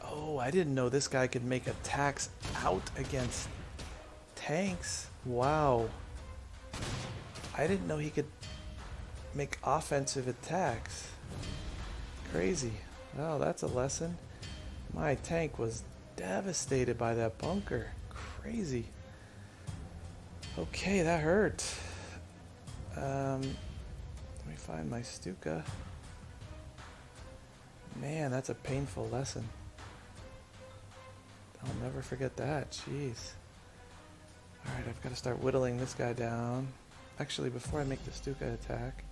Oh, I didn't know this guy could make attacks out against tanks. Wow. I didn't know he could make offensive attacks. Crazy. Wow, that's a lesson. My tank was devastated by that bunker. Crazy. Okay, that hurt. Let me find my Stuka. Man, that's a painful lesson. I'll never forget that. Jeez. Alright, I've got to start whittling this guy down. Actually, before I make the Stuka attack,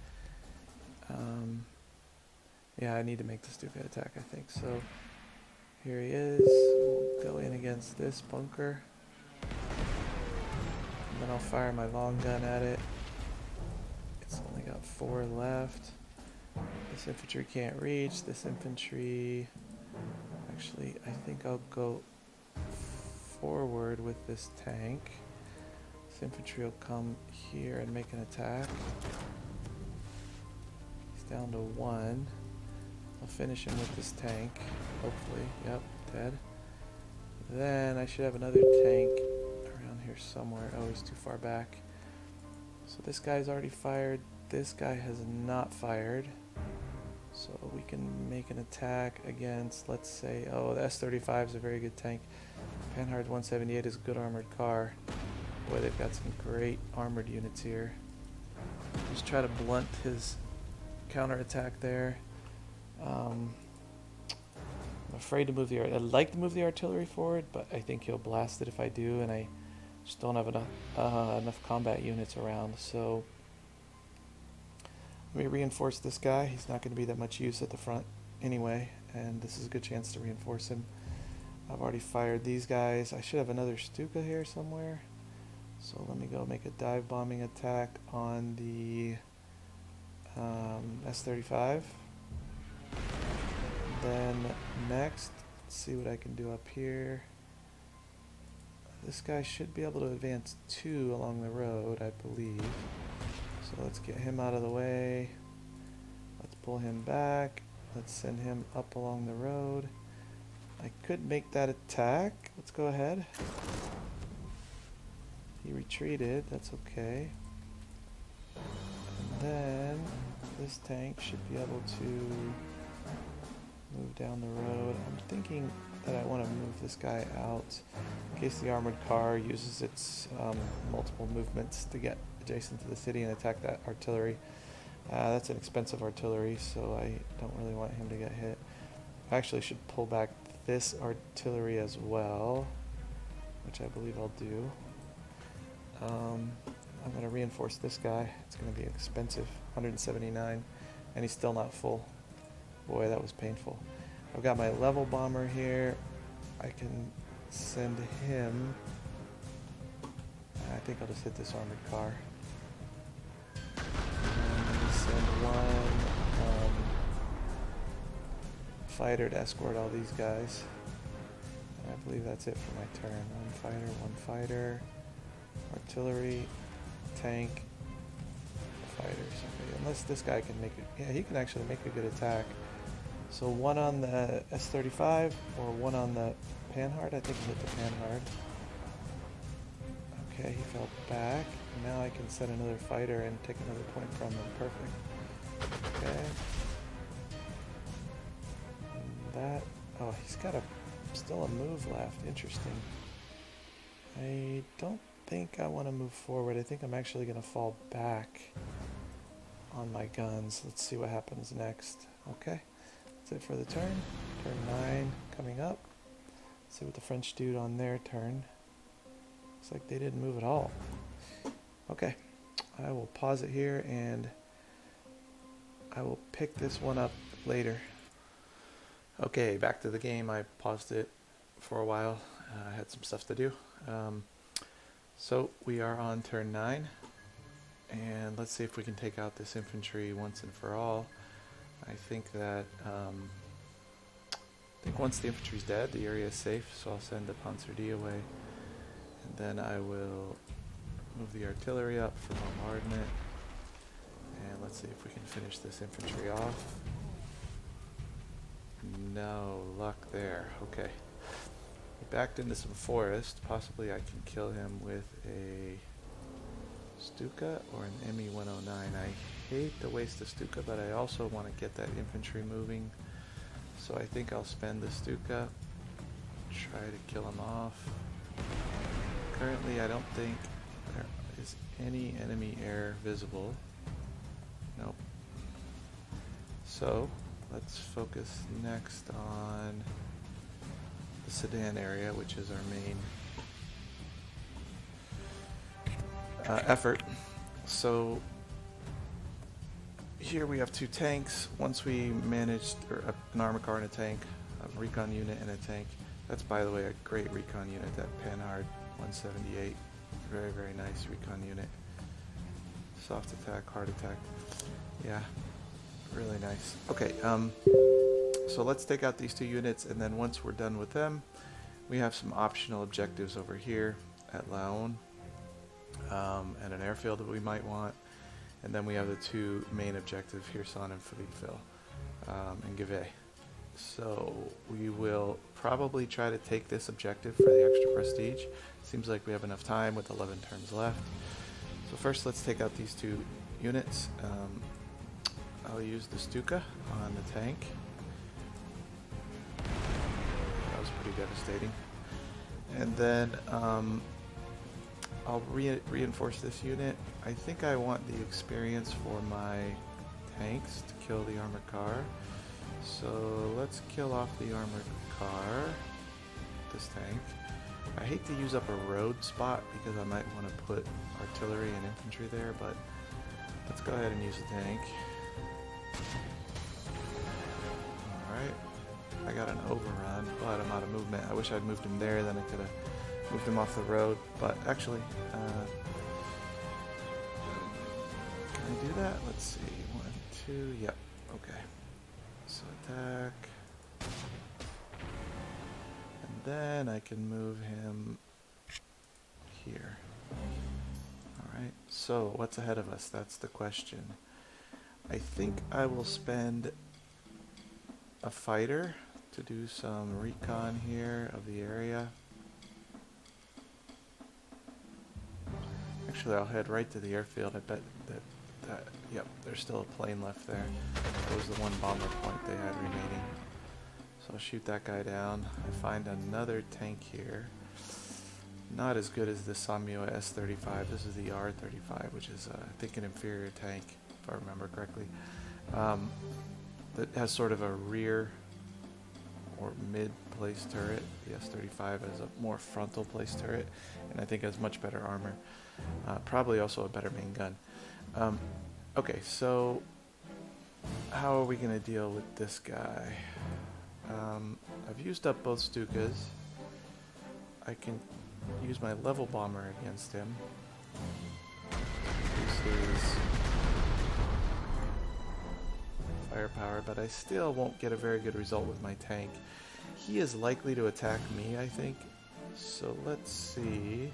yeah, I need to make the Stuka attack, I think. So, here he is. We'll go in against this bunker. And then I'll fire my long gun at it. It's only got 4 left. This infantry can't reach. This infantry... Actually, I think I'll go forward with this tank. This infantry will come here and make an attack. He's down to 1. I'll finish him with this tank, hopefully. Yep, dead. Then I should have another tank around here somewhere. Oh, he's too far back. So this guy's already fired. This guy has not fired. So we can make an attack against, let's say, oh, the S-35 is a very good tank. Panhard 178 is a good armored car. Boy, they've got some great armored units here. Just try to blunt his counterattack there. I'm afraid to move the I'd like to move the artillery forward, but I think he'll blast it if I do, and I just don't have enough combat units around. So let me reinforce this guy. He's not going to be that much use at the front anyway, and this is a good chance to reinforce him. I've already fired these guys. I should have another Stuka here somewhere. So let me go make a dive bombing attack on the S-35. Then next, let's see what I can do up here. This guy should be able to advance 2 along the road, I believe. So let's get him out of the way. Let's pull him back. Let's send him up along the road. I could make that attack. Let's go ahead. He retreated. That's okay. And then this tank should be able to move down the road. I'm thinking that I want to move this guy out in case the armored car uses its multiple movements to get adjacent to the city and attack that artillery. That's an expensive artillery, so I don't really want him to get hit. I actually should pull back this artillery as well, which I believe I'll do. I'm going to reinforce this guy. It's going to be expensive, 179, and he's still not full. Boy, that was painful. I've got my level bomber here. I can send him. I think I'll just hit this armored car. And send one fighter to escort all these guys. And I believe that's it for my turn. One fighter, artillery, tank, fighters. Okay, unless this guy can make it. Yeah, he can actually make a good attack. So one on the S-35 or one on the Panhard. I think he hit the Panhard. Okay, he fell back. Now I can set another fighter and take another point from him. Perfect. Okay. And that... Oh, he's got a Still a move left. Interesting. I don't think I want to move forward. I think I'm actually going to fall back on my guns. Let's see what happens next. Okay. That's it for the turn. Turn 9 coming up. Let's see what the French do on their turn. Looks like they didn't move at all. Okay. I will pause it here and I will pick this one up later. Okay, back to the game. I paused it for a while. I had some stuff to do. So we are on turn 9. And let's see if we can take out this infantry once and for all. I think that once the infantry's dead, the area is safe, so I'll send the Panzer D away. And then I will move the artillery up for bombardment. And let's see if we can finish this infantry off. No luck there. Okay. He backed into some forest. Possibly I can kill him with a Stuka or an ME-109. I hate to waste the Stuka, but I also want to get that infantry moving. So I think I'll spend the Stuka, try to kill him off. Currently I don't think there is any enemy air visible. Nope. So let's focus next on the Sedan area, which is our main effort. So here we have 2 tanks. Once we managed, or an armor car and a tank, a recon unit and a tank. That's, by the way, a great recon unit, that Panhard 178. Very, very nice recon unit. Soft attack, hard attack. Yeah, really nice. Okay, so let's take out these 2 units, and then once we're done with them, we have some optional objectives over here at Laon, and an airfield that we might want. And then we have the 2 main objectives, Hirson and Philippeville, and Givet. So we will probably try to take this objective for the extra prestige. Seems like we have enough time with 11 turns left. So first let's take out these 2 units. I'll use the Stuka on the tank. That was pretty devastating. And then I'll reinforce this unit. I think I want the experience for my tanks to kill the armored car. So let's kill off the armored car, this tank. I hate to use up a road spot because I might want to put artillery and infantry there, but let's go ahead and use the tank. Alright, I got an overrun, but I'm out of movement. I wish I'd moved him there, then I could have moved him off the road, but actually, can I do that? Let's see, 1, 2, yep, okay. So attack, and then I can move him here. Alright, so what's ahead of us? That's the question. I think I will spend a fighter to do some recon here of the area. Actually, I'll head right to the airfield. I bet that yep, there's still a plane left there. That was the one bomber point they had remaining. So I'll shoot that guy down. I find another tank here. Not as good as the Samyo S-35. This is the R-35, which is, I think, an inferior tank, if I remember correctly. That has sort of a rear or mid-place turret. The S-35 has a more frontal place turret, and I think has much better armor. Probably also a better main gun. Okay, so how are we going to deal with this guy? I've used up both Stukas. I can use my level bomber against him. Use his firepower, but I still won't get a very good result with my tank. He is likely to attack me, I think. So let's see.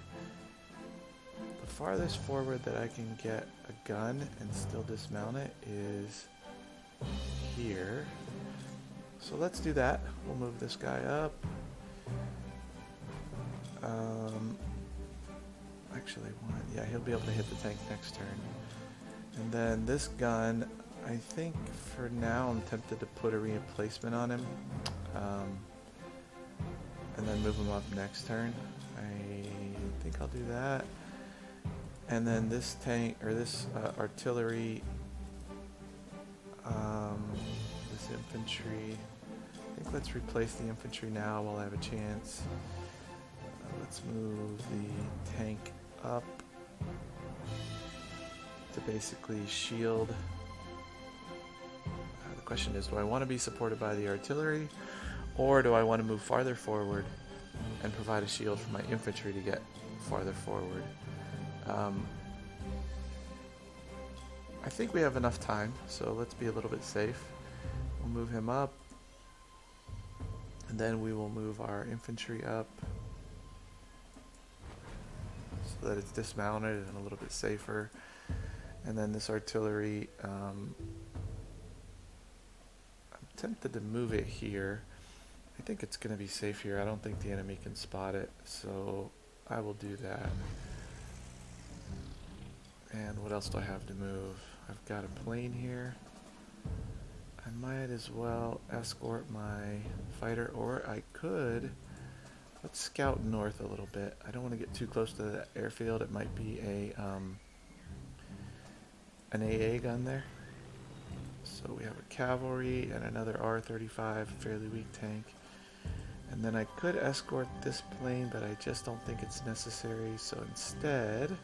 The farthest forward that I can get a gun and still dismount it is here. So let's do that. We'll move this guy up. Actually, yeah, he'll be able to hit the tank next turn. And then this gun, I think for now I'm tempted to put a replacement on him. and then move him up next turn. I think I'll do that. And then this tank, or this artillery, this infantry, I think let's replace the infantry now while I have a chance. Let's move the tank up to basically shield. The question is, do I want to be supported by the artillery, or do I want to move farther forward and provide a shield for my infantry to get farther forward? I think we have enough time, so let's be a little bit safe. We'll move him up, and then we will move our infantry up so that it's dismounted and a little bit safer. And then this artillery, I'm tempted to move it here. I think it's going to be safe here. I don't think the enemy can spot it, so I will do that. And what else do I have to move? I've got a plane here. I might as well escort my fighter, or I could. Let's scout north a little bit. I don't want to get too close to the airfield. It might be an AA gun there. So we have a cavalry and another R-35, fairly weak tank. And then I could escort this plane, but I just don't think it's necessary. So instead,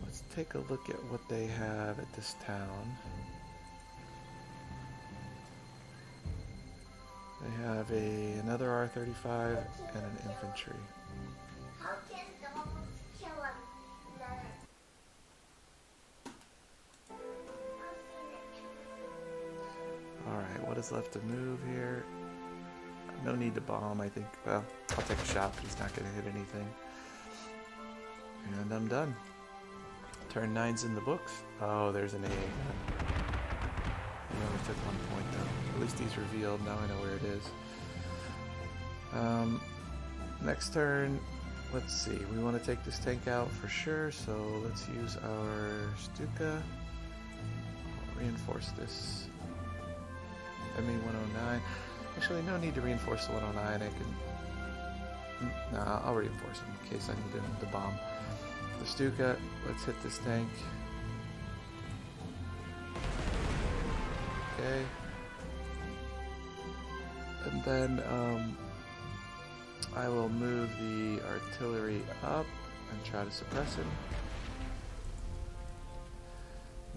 let's take a look at what they have at this town. They have another R-35 and an infantry. How can dogs kill another? Alright, what is left to move here? No need to bomb, I think. Well, I'll take a shot, but he's not going to hit anything. And I'm done. Turn 9's in the books. Oh, there's an AA gun. He only took 1 point though. At least he's revealed. Now I know where it is. Next turn, let's see. We want to take this tank out for sure, so let's use our Stuka. Reinforce this ME-109. Actually, no need to reinforce the 109. I can... Nah, I'll reinforce him in case I need him to bomb. The Stuka, let's hit this tank. Okay. And then I will move the artillery up and try to suppress him.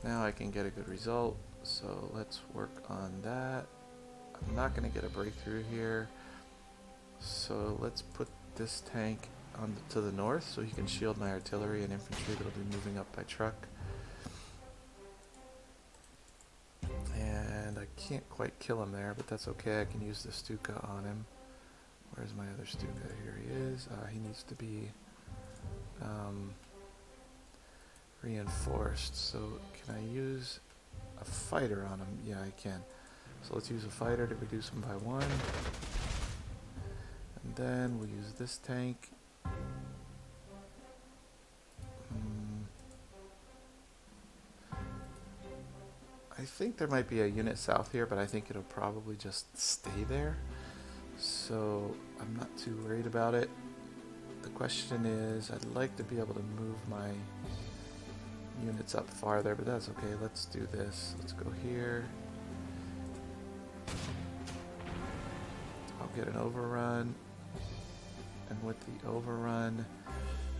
Now I can get a good result, so let's work on that. I'm not going to get a breakthrough here, so let's put this tank on to the north so he can shield my artillery and infantry that'll be moving up by truck. And I can't quite kill him there, but that's okay. I can use the Stuka on him. Where's my other Stuka? Here he is. He needs to be reinforced. So can I use a fighter on him? Yeah, I can. So let's use a fighter to reduce him by 1. And then we'll use this tank. I think there might be a unit south here, but I think it'll probably just stay there. So I'm not too worried about it. The question is, I'd like to be able to move my units up farther, but that's okay. Let's do this. Let's go here. I'll get an overrun. And with the overrun,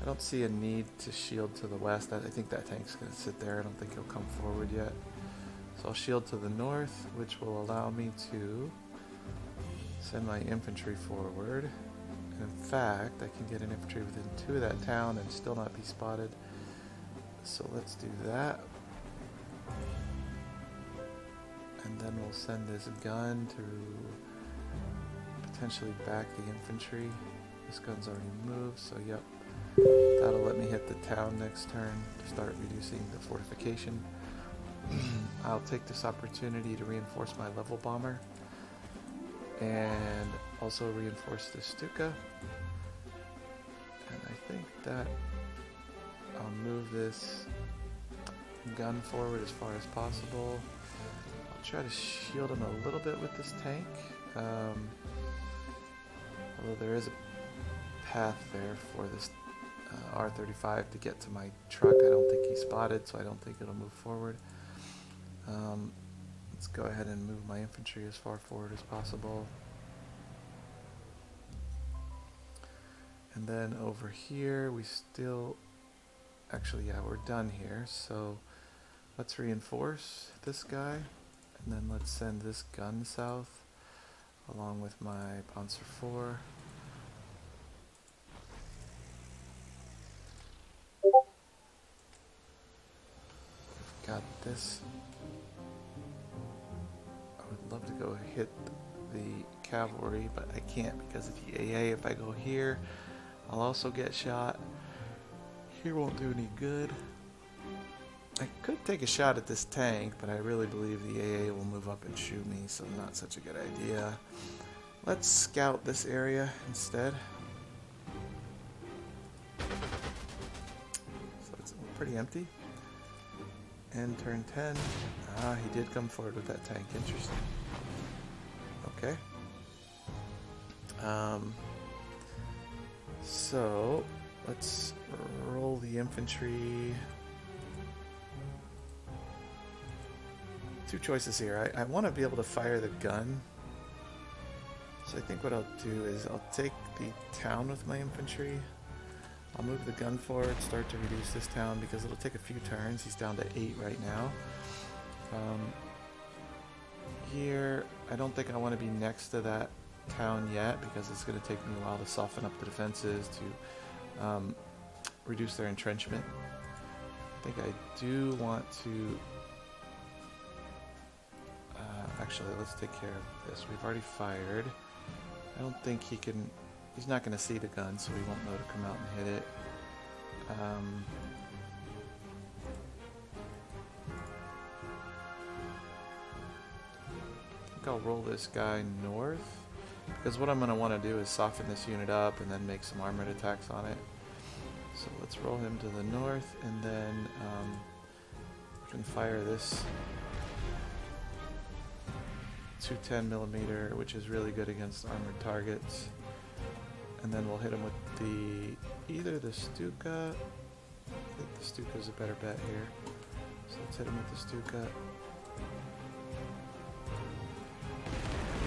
I don't see a need to shield to the west. I think that tank's going to sit there. I don't think he'll come forward yet. So I'll shield to the north, which will allow me to send my infantry forward. And in fact, I can get an infantry within 2 of that town and still not be spotted. So let's do that. And then we'll send this gun to potentially back the infantry. This gun's already moved, so yep. That'll let me hit the town next turn to start reducing the fortification. I'll take this opportunity to reinforce my level bomber and also reinforce the Stuka. And I think that I'll move this gun forward as far as possible. I'll try to shield him a little bit with this tank. Although there is a path there for this R35 to get to my truck. I don't think he spotted, so I don't think it'll move forward. Let's go ahead and move my infantry as far forward as possible. And then over here, we still... Actually, yeah, we're done here. So let's reinforce this guy. And then let's send this gun south, along with my Panzer IV. Got this. I would love to go hit the cavalry, but I can't because of the AA. If I go here, I'll also get shot. Here won't do any good. I could take a shot at this tank, but I really believe the AA will move up and shoot me, so not such a good idea. Let's scout this area instead. So it's pretty empty. And turn 10. Ah, he did come forward with that tank. Interesting. Okay. So let's roll the infantry. Two choices here. I want to be able to fire the gun. So I think what I'll do is I'll take the town with my infantry. I'll move the gun forward, start to reduce this town because it'll take a few turns. He's down to 8 right now. Here, I don't think I want to be next to that town yet because it's going to take me a while to soften up the defenses to reduce their entrenchment. I think I do want to... actually, let's take care of this. We've already fired. I don't think he can... He's not going to see the gun, so he won't know to come out and hit it. I think I'll roll this guy north, because what I'm going to want to do is soften this unit up and then make some armored attacks on it. So let's roll him to the north, and then we can fire this 210mm, which is really good against armored targets. And then we'll hit him with either the Stuka. I think the Stuka is a better bet here. So let's hit him with the Stuka.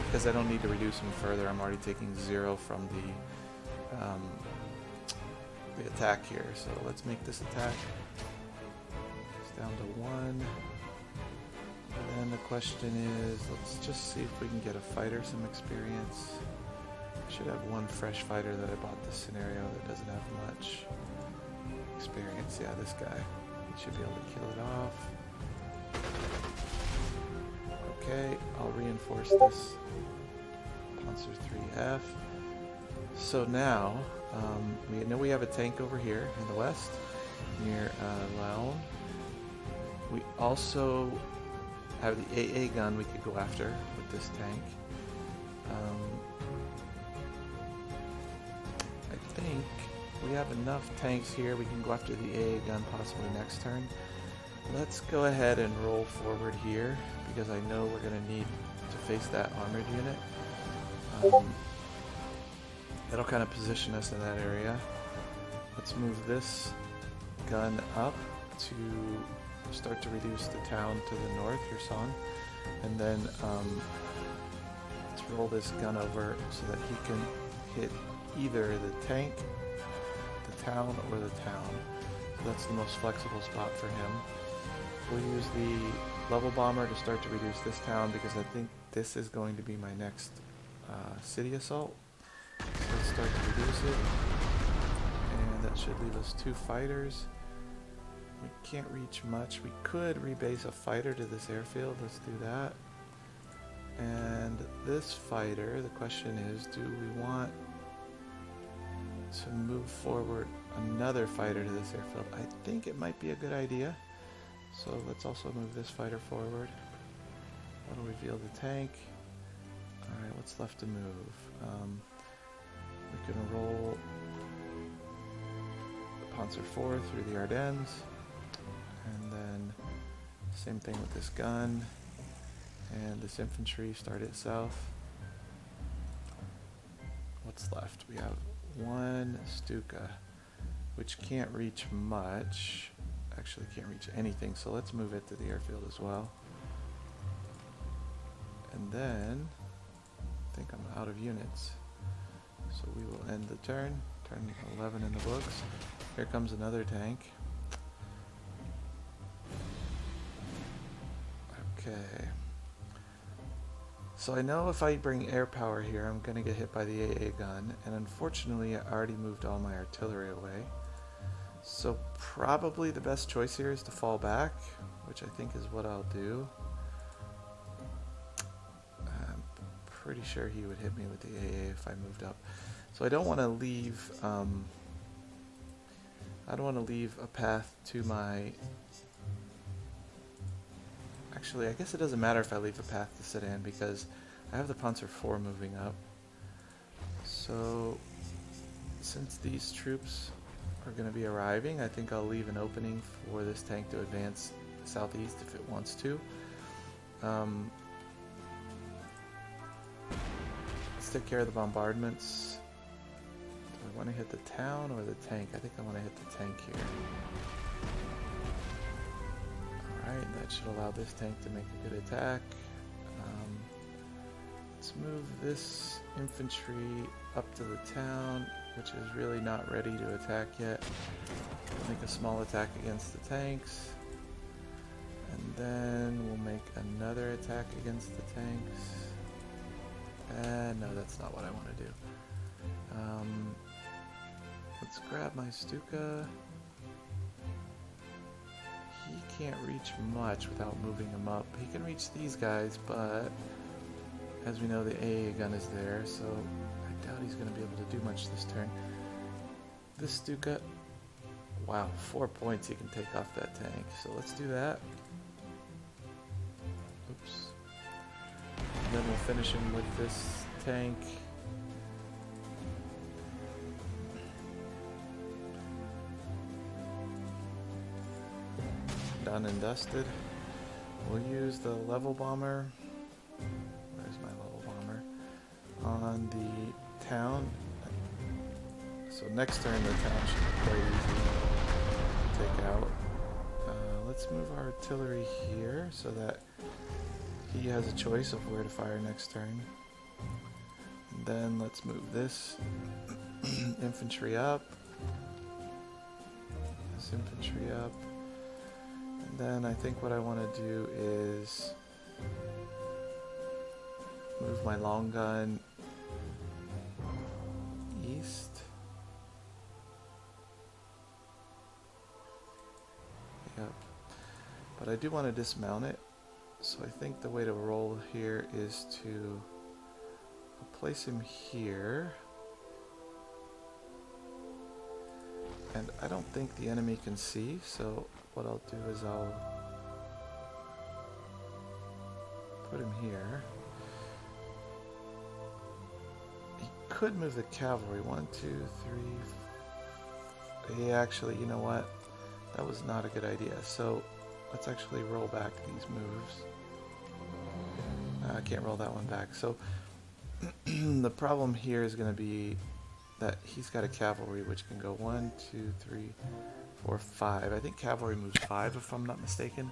Because I don't need to reduce him further. I'm already taking 0 from the attack here. So let's make this attack. It's down to 1. And then the question is, let's just see if we can get a fighter some experience. I should have one fresh fighter that I bought this scenario that doesn't have much experience. Yeah, this guy. He should be able to kill it off. Okay, I'll reinforce this Panzer 3F. So now, we know we have a tank over here in the west, near Laon. We also have the AA gun we could go after with this tank. I think we have enough tanks here. We can go after the AA gun possibly next turn. Let's go ahead and roll forward here because I know we're going to need to face that armored unit. That'll kind of position us in that area. Let's move this gun up to start to reduce the town to the north, Kherson, and then let's roll this gun over so that he can hit either the tank, the town, or the town. So that's the most flexible spot for him. We'll use the level bomber to start to reduce this town because I think this is going to be my next city assault. So let's start to reduce it, and that should leave us 2 fighters. We can't reach much. We could rebase a fighter to this airfield. Let's do that. And this fighter, the question is, do we want to move forward another fighter to this airfield? I think it might be a good idea. So let's also move this fighter forward. That'll reveal the tank. Alright, what's left to move? We can roll the Panzer IV through the Ardennes. And then same thing with this gun. And this infantry start it south. units left. We have one Stuka, which can't reach much. Actually can't reach anything, so let's move it to the airfield as well. And then, I think I'm out of units. So we will end the turn. Turn 11 in the books. Here comes another tank. Okay. So I know if I bring air power here, I'm going to get hit by the AA gun. And unfortunately, I already moved all my artillery away. So probably the best choice here is to fall back, which I think is what I'll do. I'm pretty sure he would hit me with the AA if I moved up. So I don't want to leave. I don't want to leave a path to my. Actually, I guess it doesn't matter if I leave a path to Sedan because I have the Panzer Corp moving up. So since these troops are going to be arriving, I think I'll leave an opening for this tank to advance southeast if it wants to. Let's take care of the bombardments. Do I want to hit the town or the tank? I think I want to hit the tank here. Alright, that should allow this tank to make a good attack. Let's move this infantry up to the town, which is really not ready to attack yet. We'll make a small attack against the tanks. And then we'll make another attack against the tanks. No, that's not what I want to do. Let's grab my Stuka. He can't reach much without moving him up. He can reach these guys, but as we know, the AA gun is there, so I doubt he's going to be able to do much this turn. This Stuka, wow, 4 points he can take off that tank, so let's do that. Oops. And then we'll finish him with this tank. Done and dusted. We'll use the level bomber. Where's my level bomber? On the town. So next turn the town should be quite easy to take out. Let's move our artillery here so that he has a choice of where to fire next turn. And then let's move this infantry up. This infantry up. And then I think what I want to do is move my long gun east. Yep. But I do want to dismount it. So I think the way to roll here is to place him here. And I don't think the enemy can see, so what I'll do is I'll put him here. He could move the cavalry. 1, 2, 3. Yeah, actually, you know what? That was not a good idea. So let's actually roll back these moves. I can't roll that one back. So the problem here is going to be that he's got a cavalry which can go 1, 2, 3, 4, 5. I think cavalry moves 5 if I'm not mistaken.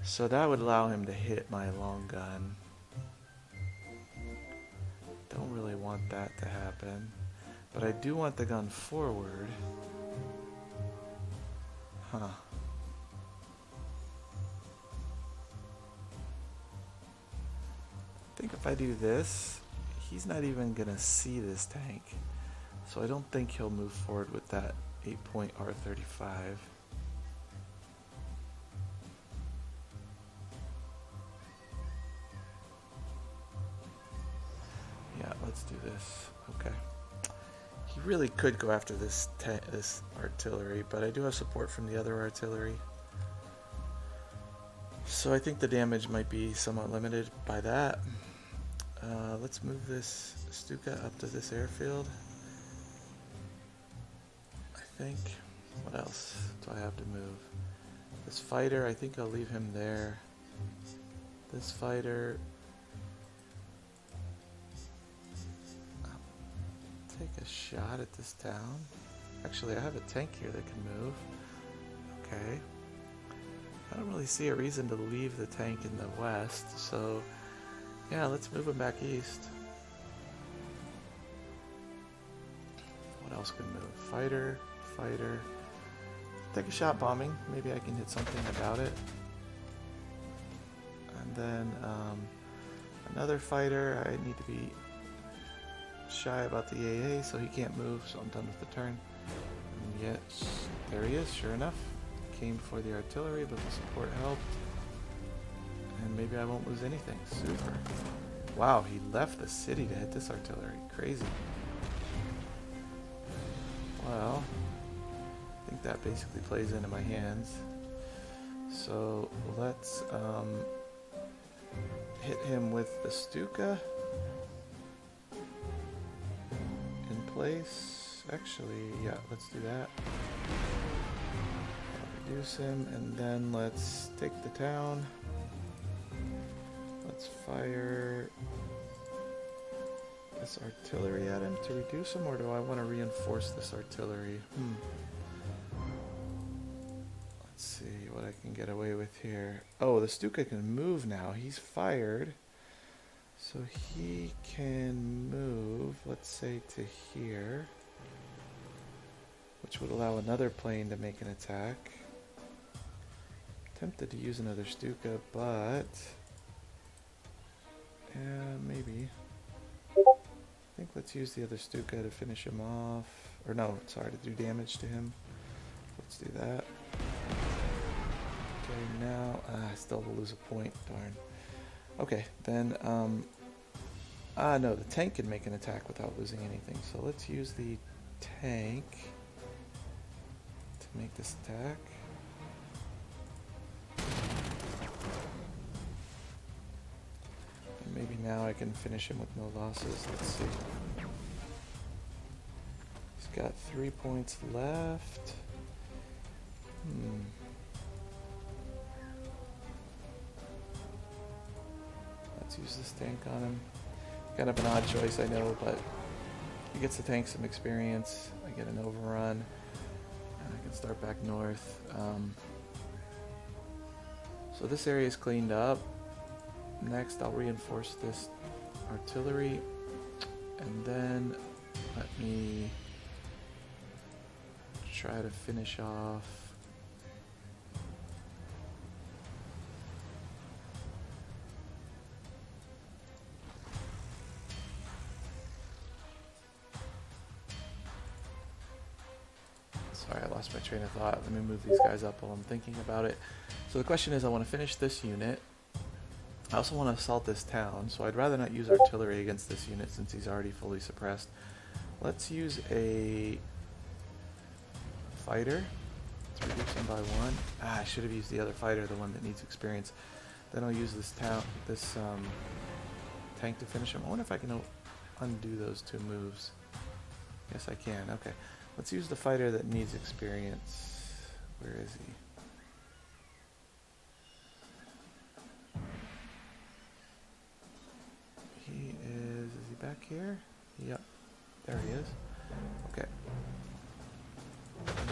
So that would allow him to hit my long gun. Don't really want that to happen. But I do want the gun forward. Huh. I think if I do this, he's not even gonna see this tank. So I don't think he'll move forward with that 8-point R35. Yeah, let's do this. Okay. He really could go after this artillery, but I do have support from the other artillery. So I think the damage might be somewhat limited by that. Let's move this Stuka up to this airfield. I think. What else do I have to move? This fighter, I think I'll leave him there. This fighter. a shot at this town. Actually, I have a tank here that can move. Okay. I don't really see a reason to leave the tank in the west, so yeah, let's move him back east. What else can move? Fighter, fighter. Take a shot bombing. Maybe I can hit something about it. And then another fighter. I need to be shy about the AA, so he can't move, so I'm done with the turn. And yes, there he is, sure enough. Came for the artillery, but the support helped. And maybe I won't lose anything. Super. Wow, he left the city to hit this artillery. Crazy. Well, I think that basically plays into my hands. So let's hit him with the Stuka in place. Actually, yeah, let's do that. Reduce him, and then let's take the town. Let's fire this artillery at him to reduce him, or do I want to reinforce this artillery? Let's see what I can get away with here. Oh, the Stuka can move now. He's fired. So he can move, let's say, to here, which would allow another plane to make an attack. Tempted to use another Stuka, but yeah, maybe. I think let's use the other Stuka to finish him off. Or no, sorry, to do damage to him. Let's do that. Okay, now I still will lose a point. Darn. Okay, then no, the tank can make an attack without losing anything. So let's use the tank to make this attack. Maybe now I can finish him with no losses. Let's see. He's got 3 points left. Let's use this tank on him. Kind of an odd choice, I know, but he gets the tank some experience. I get an overrun. And I can start back north. So this area is cleaned up. Next, I'll reinforce this artillery, and then let me try to finish off sorry, I lost my train of thought. Let me move these guys up while I'm thinking about it. So the question is, I want to finish this unit. I also want to assault this town, so I'd rather not use artillery against this unit since he's already fully suppressed. Let's use a fighter to reduce him by 1. I should have used the other fighter, the one that needs experience. Then I'll use this tank to finish him. I wonder if I can undo those 2 moves. Yes, I can. Okay, let's use the fighter that needs experience. Where is he? Is he back here? Yep, there he is. Okay.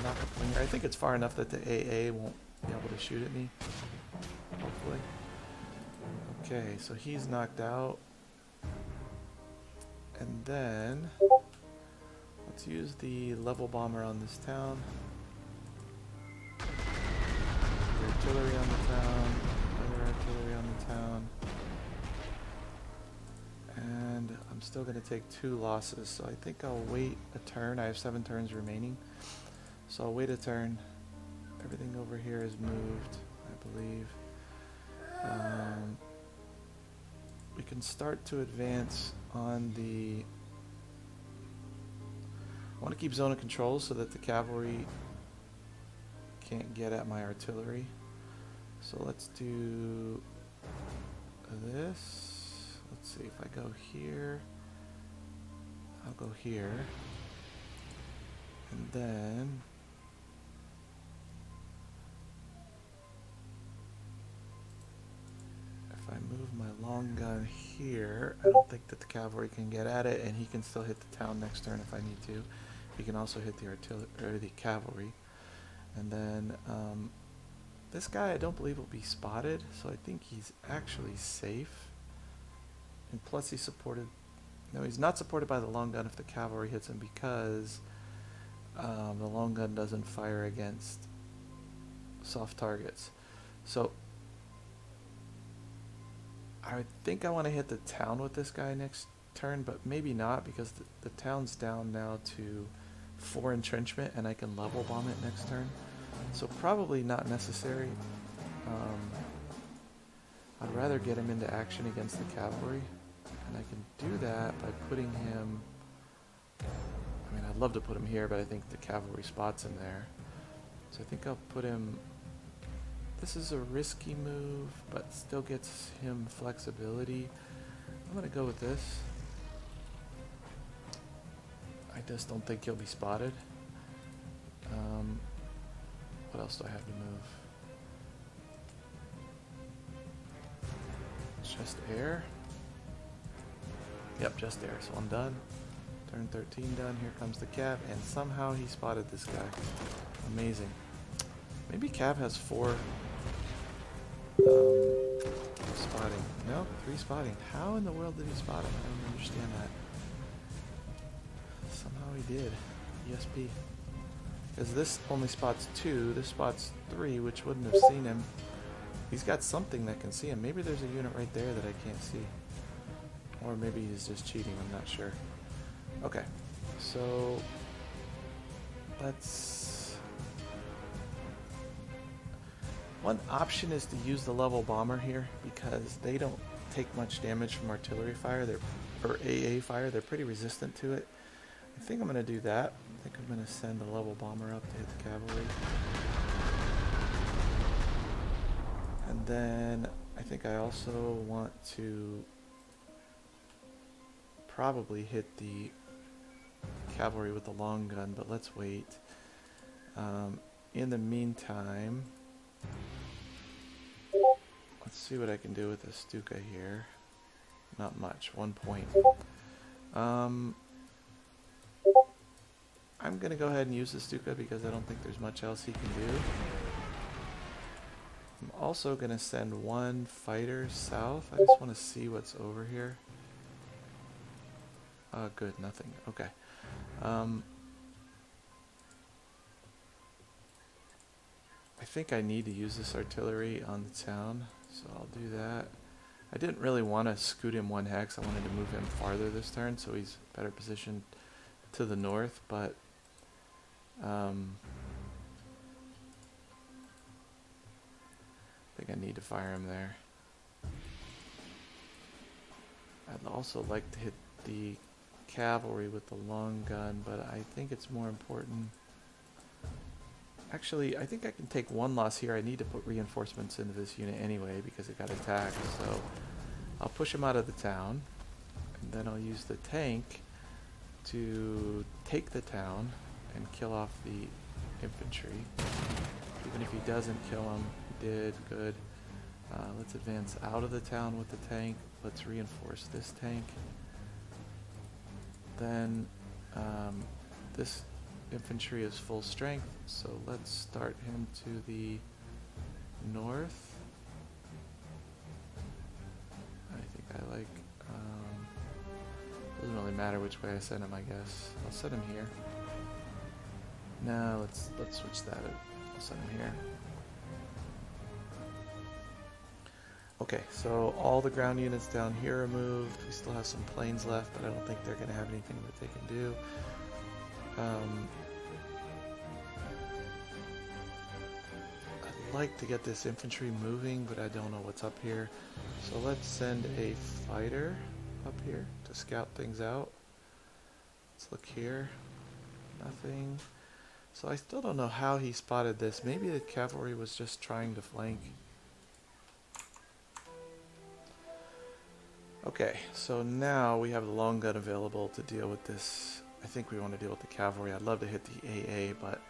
Knock up winger. I think it's far enough that the AA won't be able to shoot at me. Hopefully. Okay, so he's knocked out. And then let's use the level bomber on this town. The artillery on the town. Other artillery on the town. And I'm still going to take 2 losses, so I think I'll wait a turn. I have 7 turns remaining, so I'll wait a turn. Everything over here is moved, I believe. We can start to advance on the... I want to keep zone of control so that the cavalry can't get at my artillery. So let's do this. Let's see, if I go here, I'll go here, and then if I move my my long gun here. I don't think that the cavalry can get at it, and he can still hit the town next turn if I need to. He can also hit the artillery or the cavalry. And then this guy I don't believe will be spotted, so I think he's actually safe. And plus he's supported. No, he's not supported by the long gun if the cavalry hits him because the long gun doesn't fire against soft targets. So I think I want to hit the town with this guy next turn, but maybe not because the town's down now to 4 entrenchment and I can level bomb it next turn. So probably not necessary. I'd rather get him into action against the cavalry, and I can do that by putting him, I mean I'd love to put him here, but I think the cavalry spots him there. So I think I'll put him, this is a risky move, but still gets him flexibility. I'm going to go with this. I just don't think he'll be spotted. What else do I have to move? Just air. Yep, just air. So I'm done. Turn 13 done. Here comes the Cav, and somehow he spotted this guy. Amazing. Maybe Cav has 4 spotting. No, 3 spotting. How in the world did he spot him? I don't understand that. Somehow he did. ESP. Because this only spots 2, this spots 3, which wouldn't have seen him. He's got something that can see him. Maybe there's a unit right there that I can't see. Or maybe he's just cheating, I'm not sure. Okay, so let's... One option is to use the level bomber here because they don't take much damage from artillery fire, or AA fire. They're pretty resistant to it. I think I'm going to do that. I think I'm going to send the level bomber up to hit the cavalry. And then I think I also want to probably hit the cavalry with the long gun, but let's wait. In the meantime, let's see what I can do with the Stuka here. Not much, 1 point. I'm going to go ahead and use the Stuka because I don't think there's much else he can do. I'm also going to send 1 fighter south. I just want to see what's over here. Good, nothing. Okay. I think I need to use this artillery on the town, so I'll do that. I didn't really want to scoot him 1 hex. I wanted to move him farther this turn so he's better positioned to the north, but I think I need to fire him there. I'd also like to hit the cavalry with the long gun, but I think it's more important. Actually, I think I can take 1 loss here. I need to put reinforcements into this unit anyway because it got attacked, so I'll push him out of the town, and then I'll use the tank to take the town and kill off the infantry. Even if he doesn't kill him, he did, good. Let's advance out of the town with the tank. Let's reinforce this tank. Then this infantry is full strength, so let's start him to the north. I think I like, doesn't really matter which way I send him, I guess. I'll send him here. No, let's switch that. I'll send him here. Okay, so all the ground units down here are moved. We still have some planes left, but I don't think they're going to have anything that they can do. I'd like to get this infantry moving, but I don't know what's up here. So let's send a fighter up here to scout things out. Let's look here. Nothing. So I still don't know how he spotted this. Maybe the cavalry was just trying to flank. Okay, so now we have the long gun available to deal with this. I think we want to deal with the cavalry. I'd love to hit the AA, but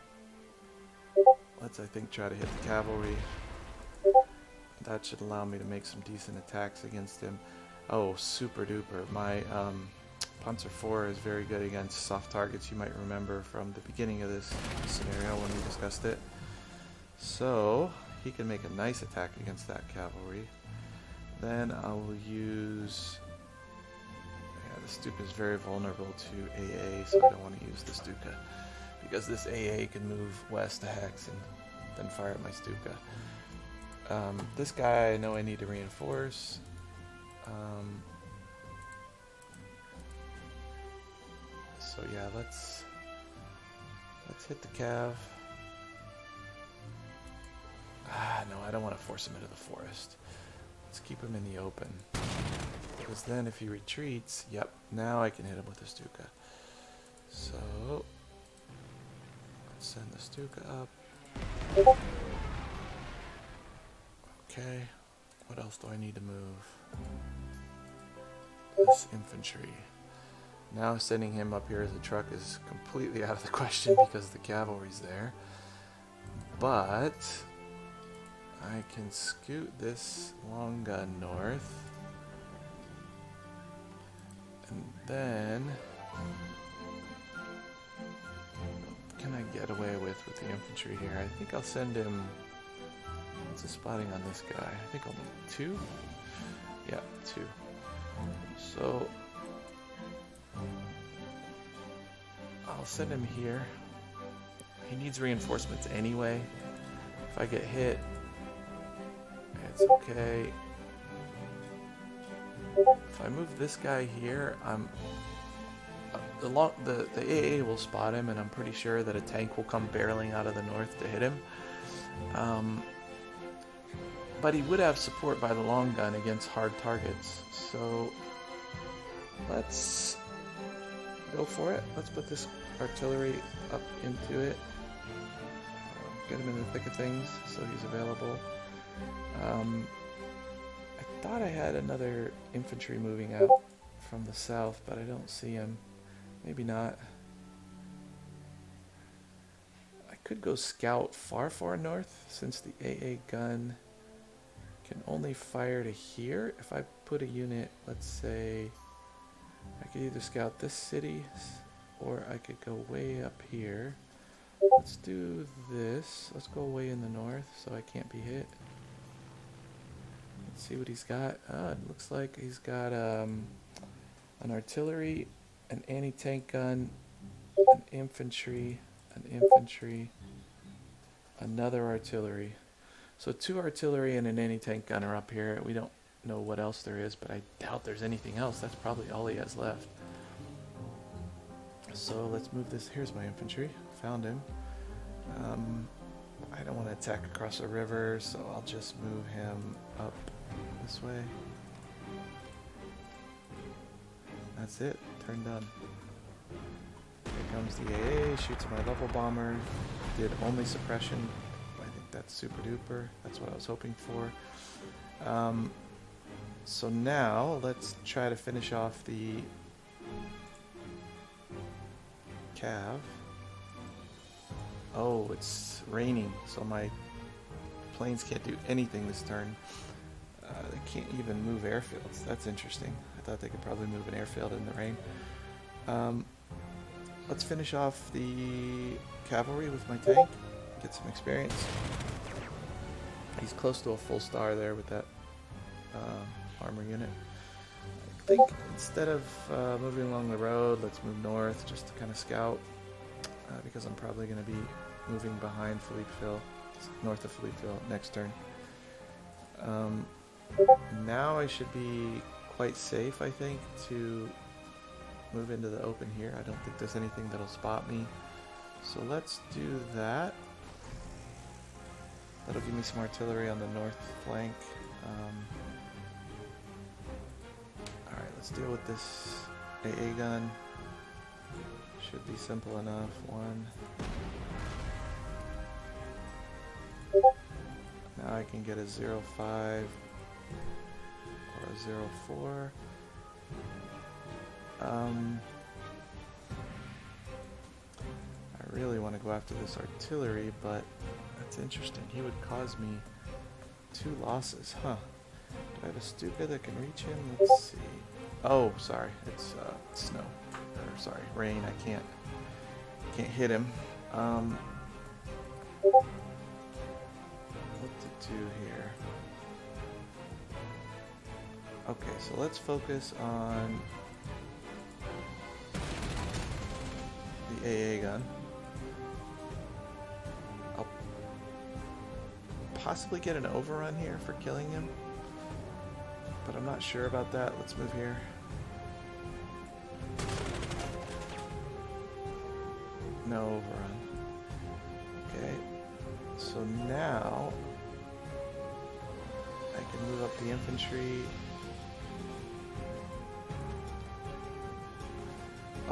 let's, I think, try to hit the cavalry. That should allow me to make some decent attacks against him. Oh, super duper. My Panzer 4 is very good against soft targets. You might remember from the beginning of this scenario when we discussed it. So he can make a nice attack against that cavalry. Then I will use... Yeah, the Stuka is very vulnerable to AA, so I don't want to use the Stuka. Because this AA can move west to Hex and then fire at my Stuka. This guy I know I need to reinforce. So yeah, let's hit the cav. No, I don't want to force him into the forest. Let's keep him in the open. Because then if he retreats, yep, now I can hit him with the Stuka. So let's send the Stuka up. Okay, what else do I need to move? This infantry. Now sending him up here as a truck is completely out of the question because the cavalry's there. But I can scoot this long gun north. And then what can I get away with the infantry here? I think I'll send him... What's the spotting on this guy? I think only 2? Yeah, 2. So I'll send him here. He needs reinforcements anyway. If I get hit, it's okay. If I move this guy here, I'm the AA will spot him, and I'm pretty sure that a tank will come barreling out of the north to hit him. But he would have support by the long gun against hard targets. So let's go for it. Let's put this artillery up into it. Get him in the thick of things so he's available. I thought I had another infantry moving out from the south, but I don't see him. Maybe not. I could go scout far north since the AA gun can only fire to here. If I put a unit, let's say, I could either scout this city or I could go way up here. Let's do this. Let's go way in the north so I can't be hit. Let's see what he's got. It looks like he's got an artillery, an anti-tank gun, an infantry, another artillery. So 2 artillery and an anti-tank gun are up here. We don't know what else there is, but I doubt there's anything else. That's probably all he has left. So let's move this. Here's my infantry. Found him. I don't want to attack across the river, so I'll just move him up this way. That's it. Turn done. Here comes the AA. Shoots my level bomber. Did only suppression. That's super duper. That's what I was hoping for. So now let's try to finish off the cav. Oh, it's raining, so my planes can't do anything this turn. They can't even move airfields. That's interesting. I thought they could probably move an airfield in the rain. Let's finish off the cavalry with my tank. Get some experience. He's close to a full star there with that armor unit. I think instead of moving along the road, let's move north just to kind of scout, because I'm probably going to be moving behind Philippeville, north of Philippeville next turn. Now I should be quite safe, I think, to move into the open here. I don't think there's anything that'll spot me. So let's do that. That'll give me some artillery on the north flank. Alright, let's deal with this AA gun. Should be simple enough. 1. Now I can get a 0.5 or a 0.4. I really want to go after this artillery, but that's interesting. He would cause me 2 losses, huh? Do I have a Stuka that can reach him? Let's see. Oh, sorry, it's snow. Or sorry, rain. I can't hit him. What to do here? Okay, so let's focus on the AA gun. I'll possibly get an overrun here for killing him, but I'm not sure about that. Let's move here. No overrun. Okay, so now I can move up the infantry.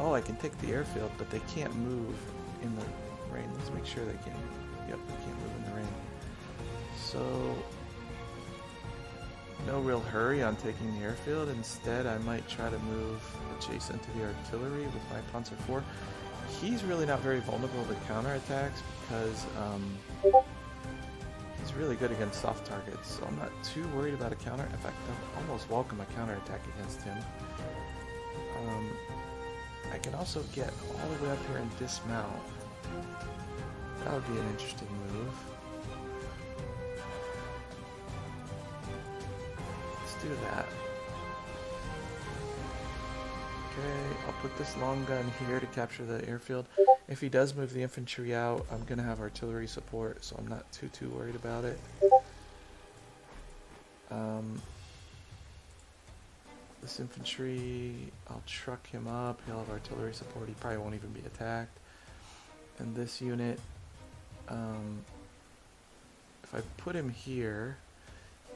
Oh, I can take the airfield, but they can't move in the rain. Let's make sure they can. Yep, they can't move in the rain. So, no real hurry on taking the airfield. Instead, I might try to move adjacent to the artillery with my Panzer Corp. He's really not very vulnerable to counterattacks because he's really good against soft targets. So I'm not too worried about a counter. In fact, I'll almost welcome a counterattack against him. I can also get all the way up here and dismount. That would be an interesting move. Let's do that. Okay, I'll put this long gun here to capture the airfield. If he does move the infantry out, I'm going to have artillery support, so I'm not too worried about it. This infantry, I'll truck him up. He'll have artillery support. He probably won't even be attacked. And this unit, if I put him here,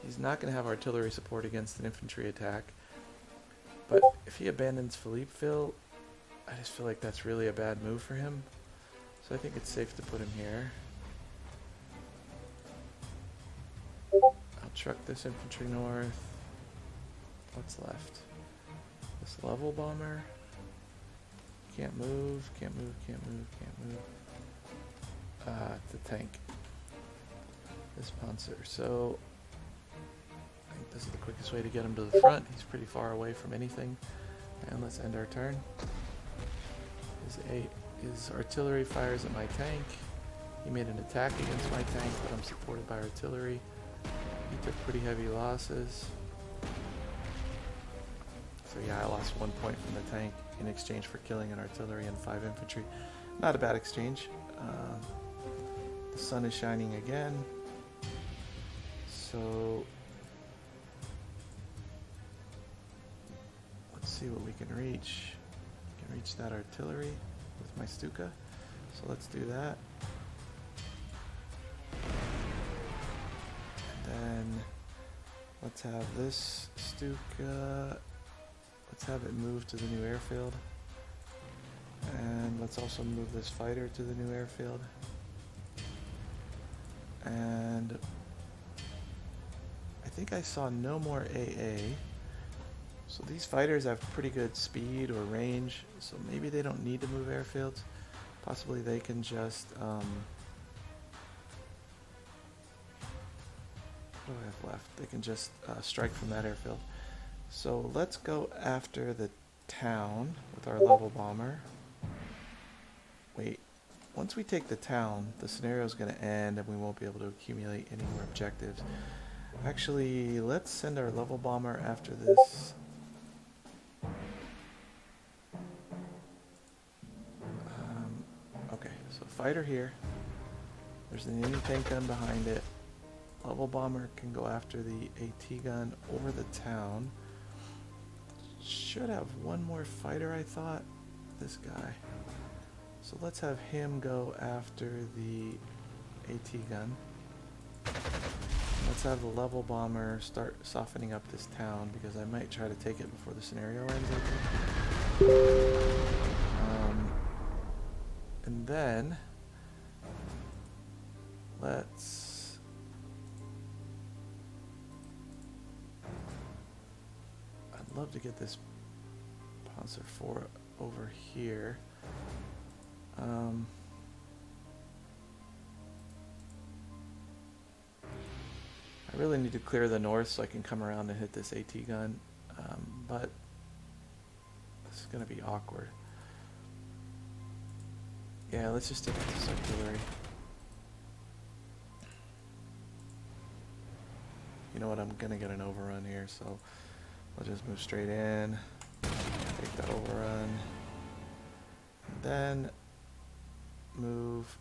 he's not going to have artillery support against an infantry attack. But if he abandons Philippeville, I just feel like that's really a bad move for him. So I think it's safe to put him here. I'll truck this infantry north. What's left? This level bomber. Can't move, can't move, can't move, can't move. The tank. This Panzer. So I think this is the quickest way to get him to the front. He's pretty far away from anything. And let's end our turn. His artillery fires at my tank. He made an attack against my tank, but I'm supported by artillery. He took pretty heavy losses. So yeah, I lost 1 point from the tank in exchange for killing an artillery and 5 infantry. Not a bad exchange. The sun is shining again. So let's see what we can reach. We can reach that artillery with my Stuka. So let's do that. And then let's have this Stuka. Let's have it move to the new airfield. And let's also move this fighter to the new airfield. And I think I saw no more AA. So these fighters have pretty good speed or range, so maybe they don't need to move airfields. Possibly they can just, what do I have left? They can just strike from that airfield. So let's go after the town with our level bomber. Wait, once we take the town, the scenario is going to end and we won't be able to accumulate any more objectives. Actually, let's send our level bomber after this. Okay, so fighter here. There's an anti-tank gun behind it. Level bomber can go after the AT gun over the town. Should have one more fighter, I thought. This guy. So let's have him go after the AT gun. Let's have the level bomber start softening up this town because I might try to take it before the scenario ends, I think. And then let's I'd love to get this Panzer IV over here. I really need to clear the north so I can come around and hit this AT gun, but this is going to be awkward. Yeah, let's just take out this artillery. You know what, I'm going to get an overrun here, so I'll just move straight in, take that overrun, and then move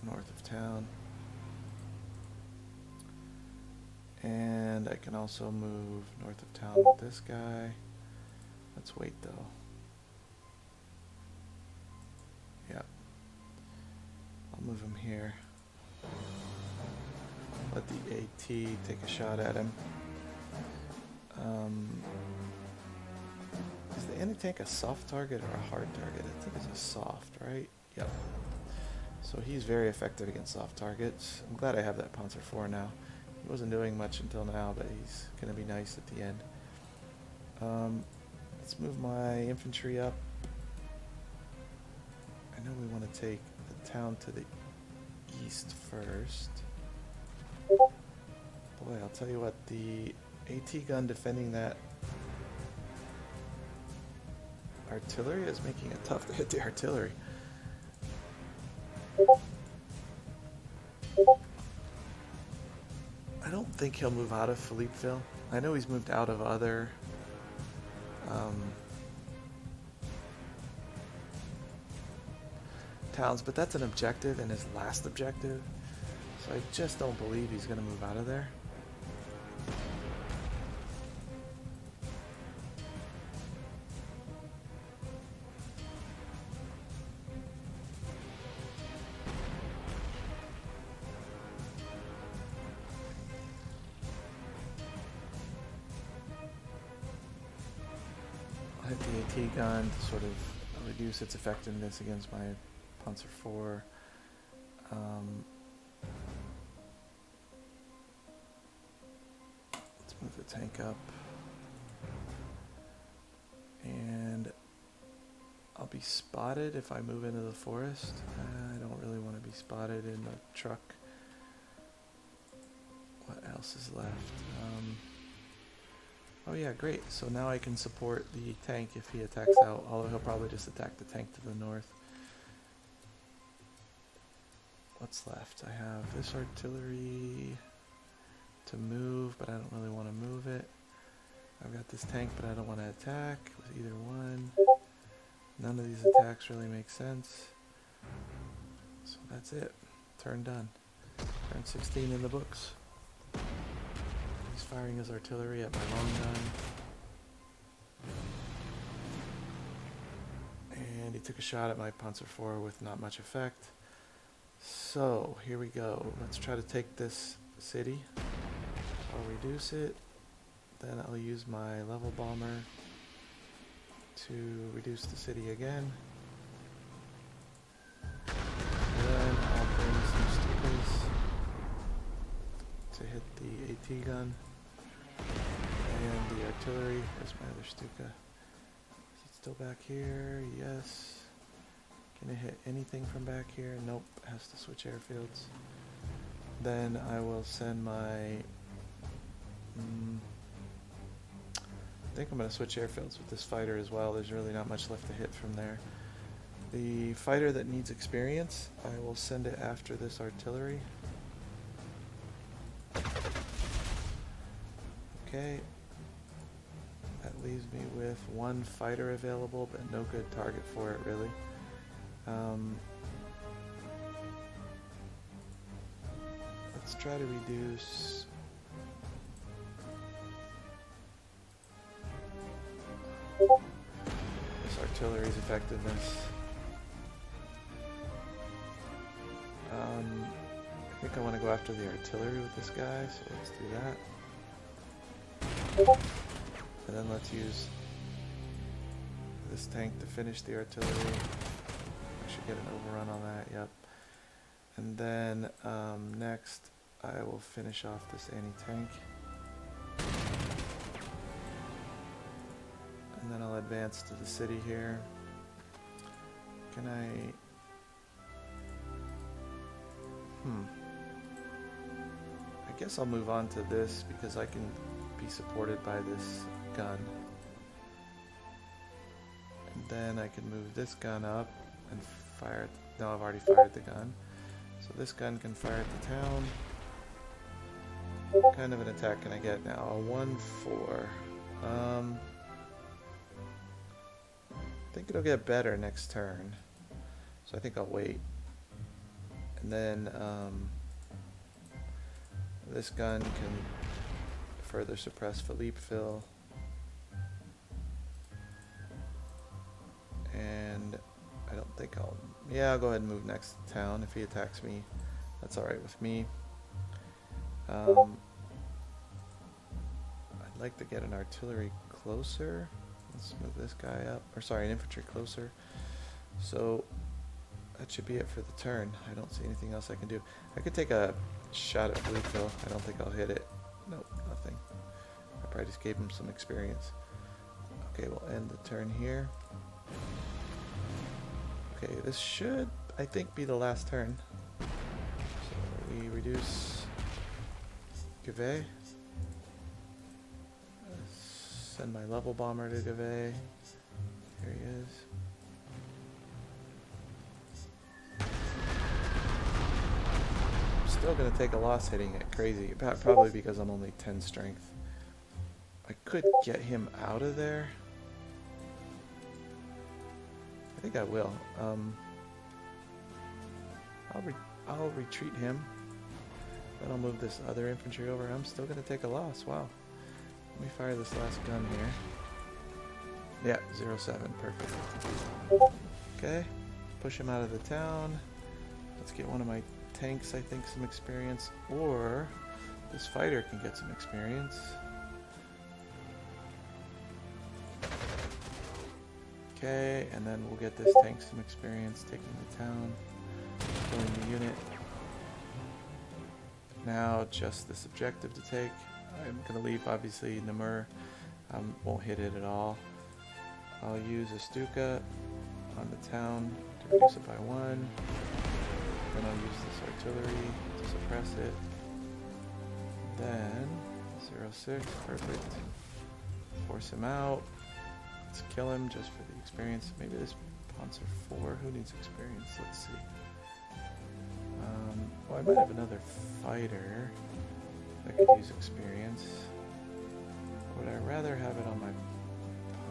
north of town. And I can also move north of town with this guy. Let's wait though. Yep. I'll move him here. Let the AT take a shot at him. Is the anti-tank a soft target or a hard target? I think it's a soft, right? Yep. So he's very effective against soft targets. I'm glad I have that Panzer IV now. He wasn't doing much until now, but he's going to be nice at the end. Let's move my infantry up. I know we want to take the town to the east first. Boy, I'll tell you what, the AT gun defending that artillery is making it tough to hit the artillery. I don't think he'll move out of Philippeville. I know he's moved out of other towns, but that's an objective and his last objective. So I just don't believe he's going to move out of there. I'll hit the AT gun to sort of reduce its effectiveness against my Panzer IV. Let's move the tank up. And I'll be spotted if I move into the forest. I don't really want to be spotted in the truck. What else is left? Oh yeah, great. So now I can support the tank if he attacks out, although he'll probably just attack the tank to the north. What's left? I have this artillery to move, but I don't really want to move it. I've got this tank, but I don't want to attack with either one. None of these attacks really make sense. So that's it. Turn done. Turn 16 in the books. He's firing his artillery at my long gun. And he took a shot at my Panzer IV with not much effect. So, here we go. Let's try to take this city. I'll reduce it. Then I'll use my level bomber to reduce the city again. And then I'll bring some Stukas to hit the AT gun. And the artillery. Where's my other Stuka? Is it still back here? Yes. Can it hit anything from back here? Nope. It has to switch airfields. Then I will send my... I think I'm going to switch airfields with this fighter as well. There's really not much left to hit from there. The fighter that needs experience, I will send it after this artillery. Okay. That leaves me with one fighter available, but no good target for it really. Let's try to reduce this artillery's effectiveness. I think I want to go after the artillery with this guy, so let's do that. And then let's use this tank to finish the artillery. I should get an overrun on that, yep. And then next I will finish off this anti-tank. And then I'll advance to the city here. Can I... I guess I'll move on to this because I can be supported by this gun. And then I can move this gun up and fire. No, I've already fired the gun. So this gun can fire at the town. What kind of an attack can I get now? A 1-4. I think it'll get better next turn. So I think I'll wait. And then this gun can further suppress Philippeville. And I don't think I'll... Yeah, I'll go ahead and move next to town. If he attacks me, that's alright with me. I'd like to get an artillery closer. Let's move this guy up. Or sorry, an infantry closer. So that should be it for the turn. I don't see anything else I can do. I could take a shot at Philippeville. I don't think I'll hit it. Nope, nothing. I probably just gave him some experience. Okay, we'll end the turn here. Okay, this should, I think, be the last turn. So we reduce Givet. Send my level bomber to Givet. Here he is. I'm still going to take a loss hitting it crazy. Probably because I'm only 10 strength. I could get him out of there. I think I will. I'll retreat him. Then I'll move this other infantry over. I'm still going to take a loss. Wow. Let me fire this last gun here. Yeah, 0-7. Perfect. Okay. Push him out of the town. Let's get one of my tanks, I think, some experience. Or this fighter can get some experience. Okay, and then we'll get this tank some experience, taking the town, killing the unit. Now just this objective to take. I'm going to leave, obviously, Namur. Won't hit it at all. I'll use a Stuka on the town to reduce it by 1. Then I'll use this artillery to suppress it. Then 0-6, perfect. Force him out. Let's kill him just for the experience. Maybe this Panzer 4. Who needs experience? Let's see. Well, I might have another fighter that could use experience. Would I rather have it on my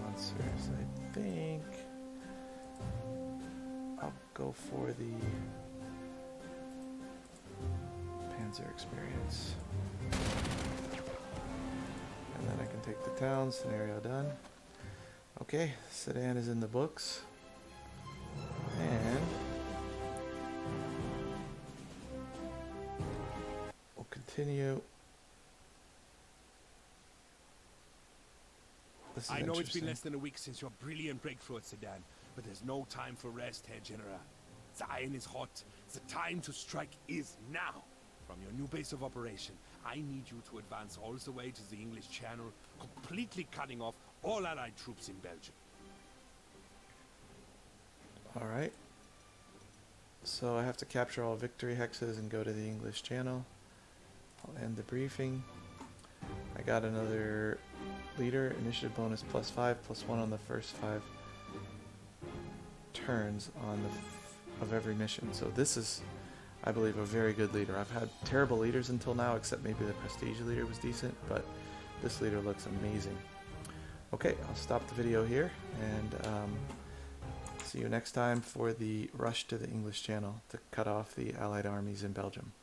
Panzers? I think I'll go for the Panzer experience. And then I can take the town. Scenario done. Okay, Sedan is in the books. And we'll continue. This is I know it's been less than a week since your brilliant breakthrough at Sedan, but there's no time for rest, Herr General. The iron is hot. The time to strike is now. From your new base of operation, I need you to advance all the way to the English Channel, completely cutting off all Allied troops in Belgium. Alright. So I have to capture all victory hexes and go to the English Channel. I'll end the briefing. I got another leader, initiative bonus +5, +1 on the first 5 turns on of every mission. So this is, I believe, a very good leader. I've had terrible leaders until now, except maybe the prestige leader was decent, but this leader looks amazing. Okay, I'll stop the video here, and see you next time for the rush to the English Channel to cut off the Allied armies in Belgium.